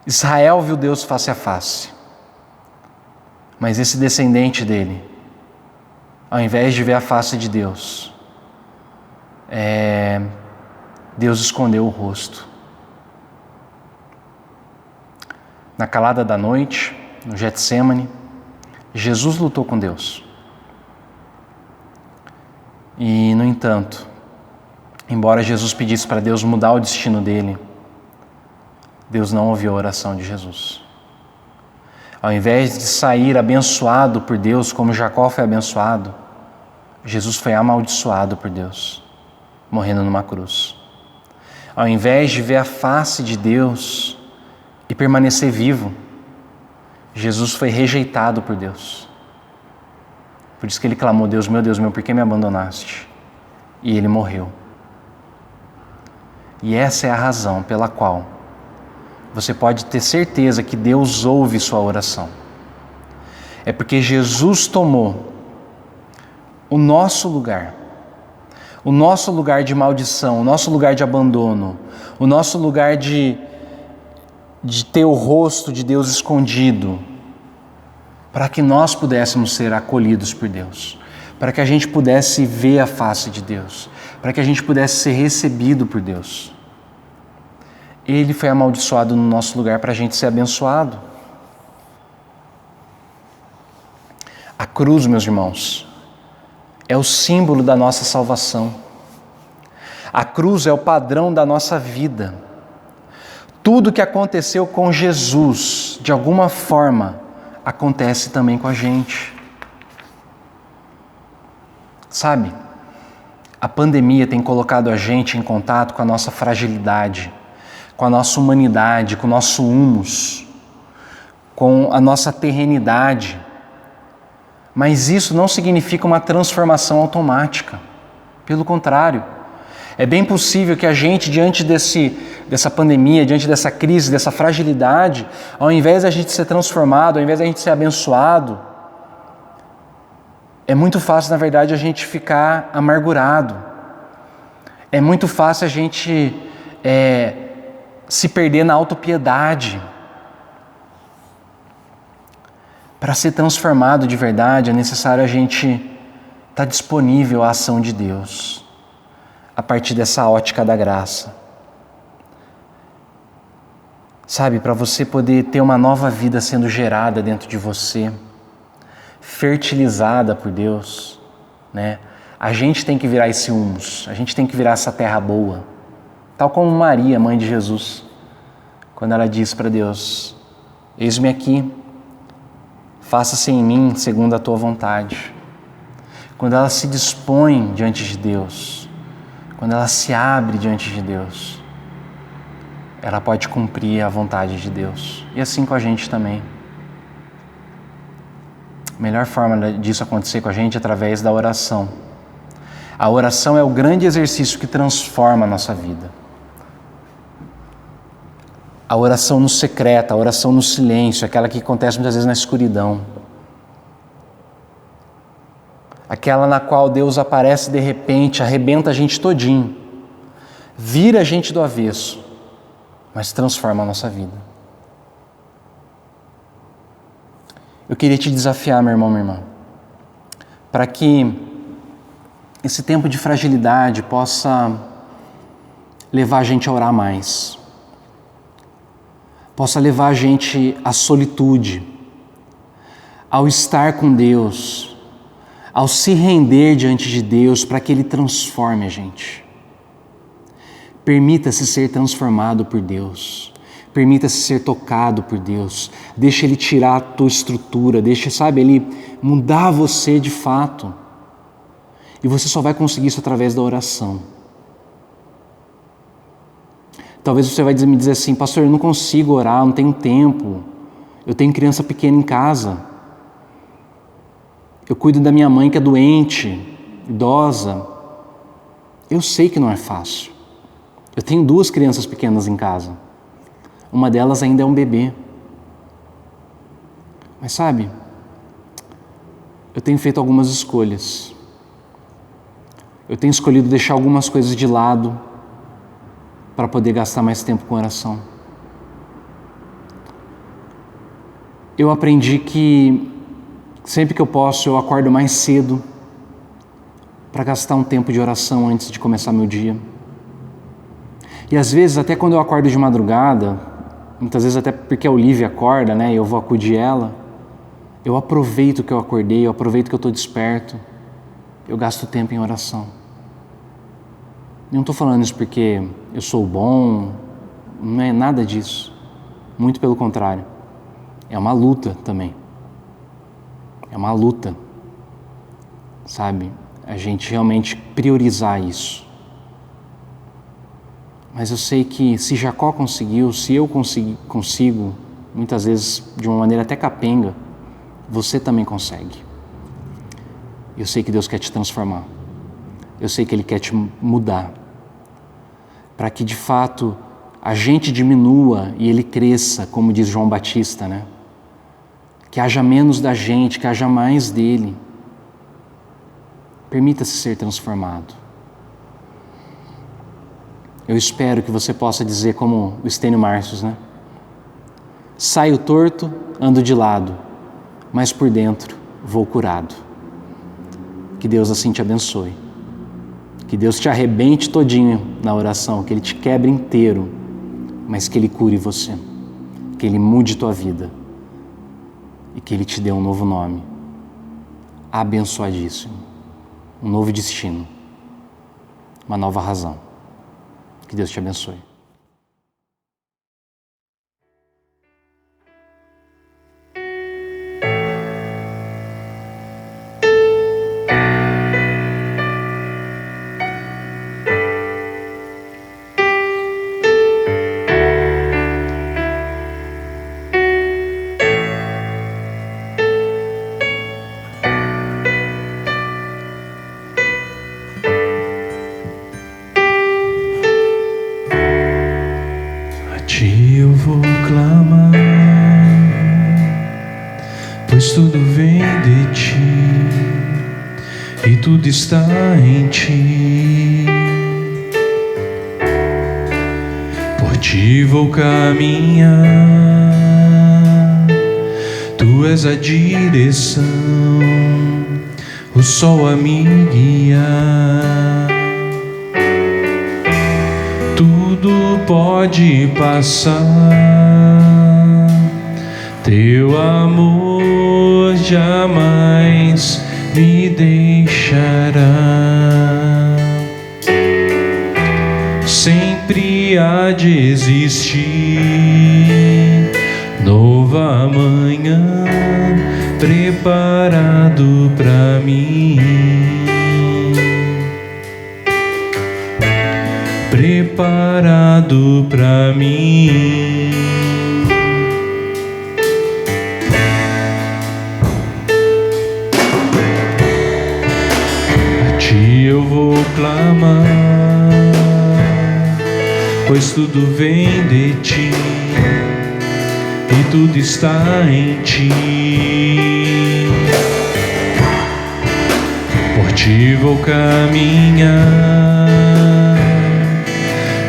[SPEAKER 1] Israel viu Deus face a face, mas esse descendente dele, ao invés de ver a face de Deus, Deus escondeu o rosto. Na calada da noite, no Getsêmani, Jesus lutou com Deus. E, no entanto, embora Jesus pedisse para Deus mudar o destino dele, Deus não ouviu a oração de Jesus. Ao invés de sair abençoado por Deus, como Jacó foi abençoado, Jesus foi amaldiçoado por Deus, morrendo numa cruz. Ao invés de ver a face de Deus e permanecer vivo, Jesus foi rejeitado por Deus. Por isso que ele clamou: Deus, meu, por que me abandonaste? E ele morreu. E essa é a razão pela qual você pode ter certeza que Deus ouve sua oração. É porque Jesus tomou o nosso lugar de maldição, o nosso lugar de abandono, o nosso lugar de de ter o rosto de Deus escondido, para que nós pudéssemos ser acolhidos por Deus, para que a gente pudesse ver a face de Deus, para que a gente pudesse ser recebido por Deus. Ele foi amaldiçoado no nosso lugar para a gente ser abençoado. A cruz, meus irmãos, é o símbolo da nossa salvação. A cruz é o padrão da nossa vida. Tudo que aconteceu com Jesus, de alguma forma, acontece também com a gente. Sabe, a pandemia tem colocado a gente em contato com a nossa fragilidade, com a nossa humanidade, com o nosso humus, com a nossa terrenidade. Mas isso não significa uma transformação automática. Pelo contrário, é bem possível que a gente, diante dessa pandemia, diante dessa crise, dessa fragilidade, ao invés de a gente ser transformado, ao invés de a gente ser abençoado, é muito fácil, na verdade, a gente ficar amargurado. É muito fácil a gente se perder na autopiedade. Para ser transformado de verdade, é necessário a gente estar disponível à ação de Deus, a partir dessa ótica da graça. Sabe, para você poder ter uma nova vida sendo gerada dentro de você, fertilizada por Deus, né? A gente tem que virar esse humus, a gente tem que virar essa terra boa. Tal como Maria, mãe de Jesus, quando ela disse para Deus: eis-me aqui, faça-se em mim segundo a tua vontade. Quando ela se dispõe diante de Deus, quando ela se abre diante de Deus, ela pode cumprir a vontade de Deus. E assim com a gente também. A melhor forma disso acontecer com a gente é através da oração. A oração é o grande exercício que transforma a nossa vida. A oração no secreto, a oração no silêncio, aquela que acontece muitas vezes na escuridão. Aquela na qual Deus aparece de repente, arrebenta a gente todinho, vira a gente do avesso, mas transforma a nossa vida. Eu queria te desafiar, meu irmão, minha irmã, para que esse tempo de fragilidade possa levar a gente a orar mais, possa levar a gente à solitude, ao estar com Deus, ao se render diante de Deus para que Ele transforme a gente. Permita-se ser transformado por Deus, permita-se ser tocado por Deus, deixa Ele tirar a tua estrutura, deixa, sabe, Ele mudar você de fato. E você só vai conseguir isso através da oração. Talvez você vai me dizer assim: pastor, eu não consigo orar, eu não tenho tempo, eu tenho criança pequena em casa, eu cuido da minha mãe que é doente, idosa. Eu sei que não é fácil. Eu tenho 2 crianças pequenas em casa. Uma delas ainda é um bebê. Mas sabe, eu tenho feito algumas escolhas. Eu tenho escolhido deixar algumas coisas de lado para poder gastar mais tempo com oração. Eu aprendi que sempre que eu posso, eu acordo mais cedo para gastar um tempo de oração antes de começar meu dia. E às vezes, até quando eu acordo de madrugada, muitas vezes até porque a Olivia acorda, né, e eu vou acudir ela, eu aproveito que eu acordei, eu aproveito que eu estou desperto, eu gasto tempo em oração. Não estou falando isso porque eu sou bom, não é nada disso. Muito pelo contrário. É uma luta também. É uma luta, sabe? A gente realmente priorizar isso. Mas eu sei que se Jacó conseguiu, se eu consigo, muitas vezes de uma maneira até capenga, você também consegue. Eu sei que Deus quer te transformar. Eu sei que Ele quer te mudar. Para que de fato a gente diminua e Ele cresça, como diz João Batista, né? Que haja menos da gente, que haja mais dele. Permita-se ser transformado. Eu espero que você possa dizer como o Estênio Marcius, né? Saio torto, ando de lado, mas por dentro vou curado. Que Deus assim te abençoe. Que Deus te arrebente todinho na oração, que Ele te quebre inteiro, mas que Ele cure você, que Ele mude tua vida e que Ele te dê um novo nome, abençoadíssimo, um novo destino, uma nova razão. Que Deus te abençoe.
[SPEAKER 3] Eu vou clamar, pois tudo vem de ti e tudo está em ti. Por ti vou caminhar, tu és a direção, o sol a me guiar. Tudo pode passar, teu amor jamais me deixará. Sempre há de existir nova manhã preparado pra mim. Preparado pra mim. A ti eu vou clamar, pois tudo vem de ti e tudo está em ti. Por ti vou caminhar,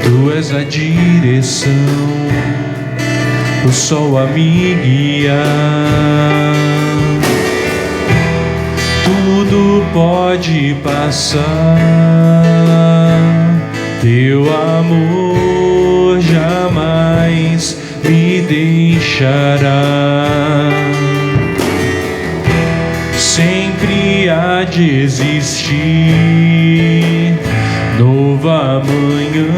[SPEAKER 3] tu és a direção, o sol a me guiar. Tudo pode passar, teu amor jamais me deixará. Sempre há de existir nova manhã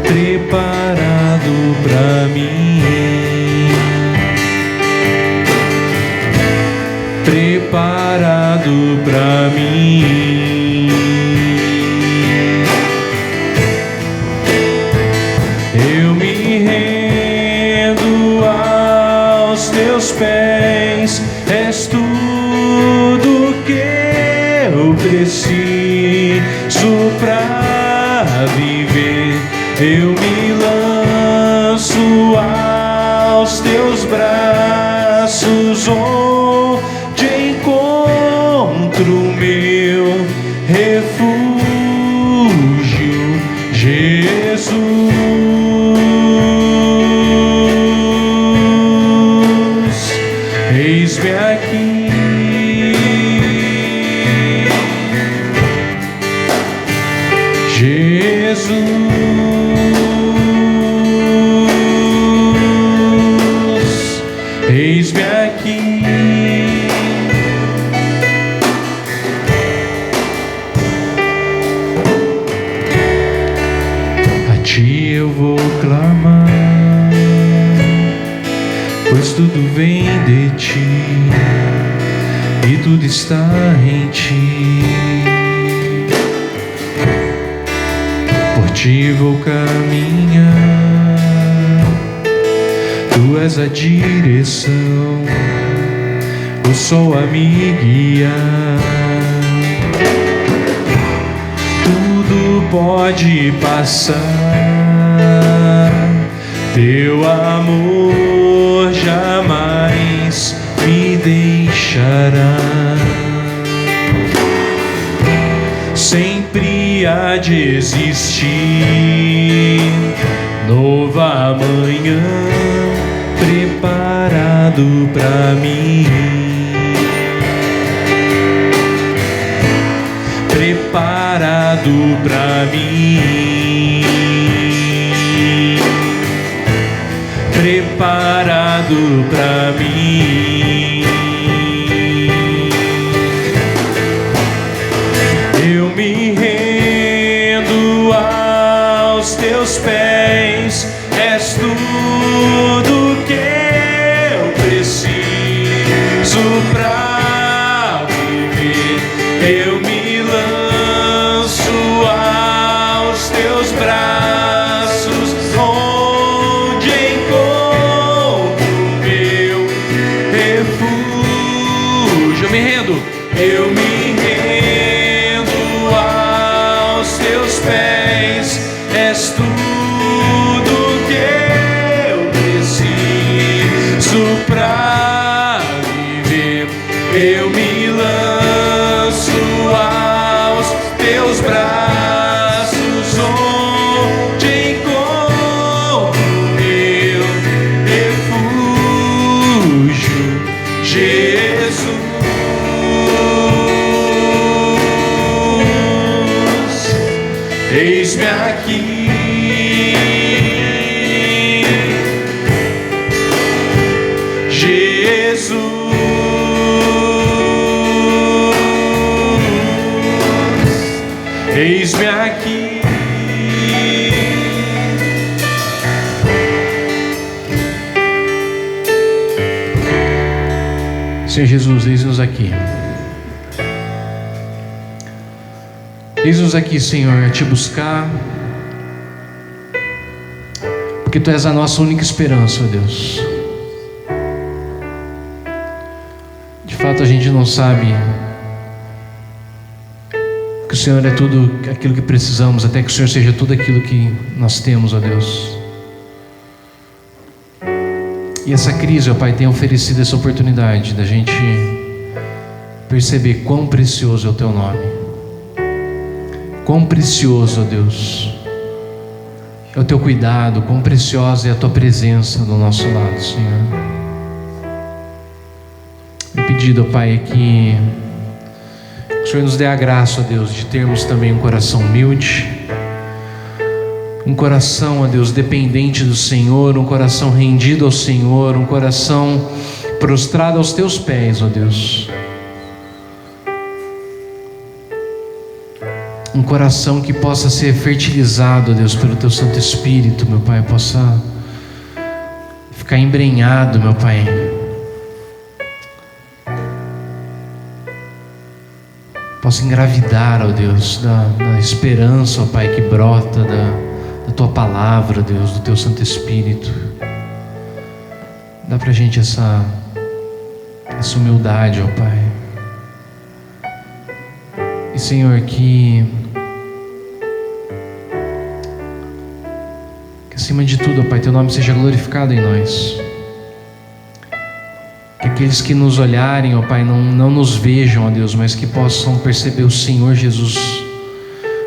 [SPEAKER 3] preparado pra mim. Preparado pra mim. Eu me rendo aos teus pés, és tudo que eu preciso pra viver. Eu me lanço aos teus braços, onde encontro meu refúgio, Jesus. Eis-me aqui, Jesus. Eis-me aqui, a ti eu vou clamar, pois tudo vem de ti e tudo está em ti. Por ti vou caminhar, tu és a direção, o sol a me guiar. Tudo pode passar, teu amor jamais me deixará. Sempre há de existir nova manhã preparado pra mim, preparado pra mim, preparado pra mim. Eu me rendo aos teus pés, és tudo que eu preciso pra viver. Eu me lanço aos teus braços, onde encontro meu refúgio. Eu me rendo, eu me rendo aos teus pés, és tudo que eu preciso pra viver. Eu me lanço aos teus braços, onde encontro meu refúgio, Jesus. Eis-me aqui, Jesus. Eis-me aqui.
[SPEAKER 1] Senhor Jesus, eis-nos aqui. Eis-nos aqui, Senhor, a te buscar, porque Tu és a nossa única esperança, ó Deus. De fato, a gente não sabe que o Senhor é tudo aquilo que precisamos, até que o Senhor seja tudo aquilo que nós temos, ó Deus. E essa crise, ó Pai, tem oferecido essa oportunidade da gente perceber quão precioso é o Teu nome. Quão precioso, ó Deus, é o Teu cuidado, quão preciosa é a Tua presença do nosso lado, Senhor. Meu pedido, ó Pai, é que o Senhor nos dê a graça, ó Deus, de termos também um coração humilde, um coração, ó Deus, dependente do Senhor, um coração rendido ao Senhor, um coração prostrado aos Teus pés, ó Deus. Um coração que possa ser fertilizado, ó Deus, pelo Teu Santo Espírito, meu Pai, possa ficar embrenhado, meu Pai, possa engravidar, ó Deus, da esperança, ó Pai, que brota da Tua palavra, Deus, do Teu Santo Espírito. Dá pra gente essa humildade, ó Pai. E Senhor, que acima de tudo, ó Pai, Teu nome seja glorificado em nós. Que aqueles que nos olharem, ó Pai, não nos vejam, ó Deus, mas que possam perceber o Senhor Jesus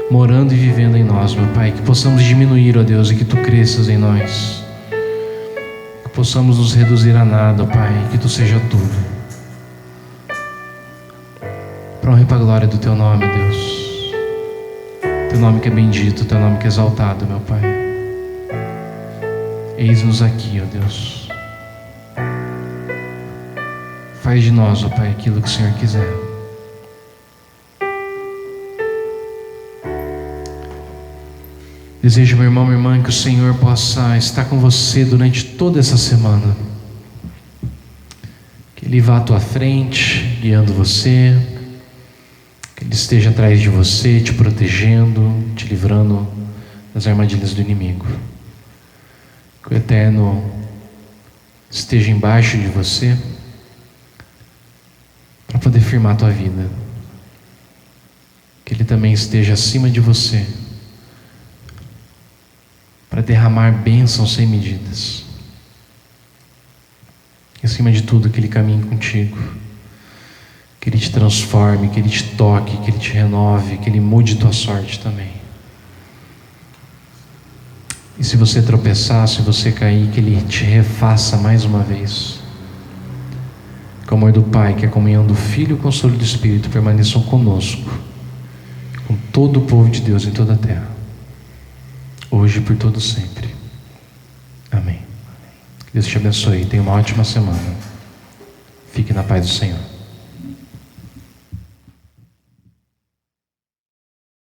[SPEAKER 1] morando e vivendo em nós, meu Pai. Que possamos diminuir, ó Deus, e que Tu cresças em nós. Que possamos nos reduzir a nada, ó Pai, que Tu seja tudo. Para honra e para a glória do Teu nome, Deus. Teu nome que é bendito, Teu nome que é exaltado, meu Pai. Eis-nos aqui, ó Deus. Faz de nós, ó Pai, aquilo que o Senhor quiser. Desejo, meu irmão, minha irmã, que o Senhor possa estar com você durante toda essa semana. Que Ele vá à tua frente, guiando você. Que Ele esteja atrás de você, te protegendo, te livrando das armadilhas do inimigo. Que o Eterno esteja embaixo de você para poder firmar a tua vida. Que Ele também esteja acima de você para derramar bênçãos sem medidas. E acima de tudo, que Ele caminhe contigo, que Ele te transforme, que Ele te toque, que Ele te renove, que Ele mude tua sorte também. E se você tropeçar, se você cair, que Ele te refaça mais uma vez. Que o amor do Pai, que a comunhão do Filho e o consolo do Espírito permaneçam conosco, com todo o povo de Deus em toda a terra, hoje e por todo sempre. Amém. Que Deus te abençoe. Tenha uma ótima semana. Fique na paz do Senhor.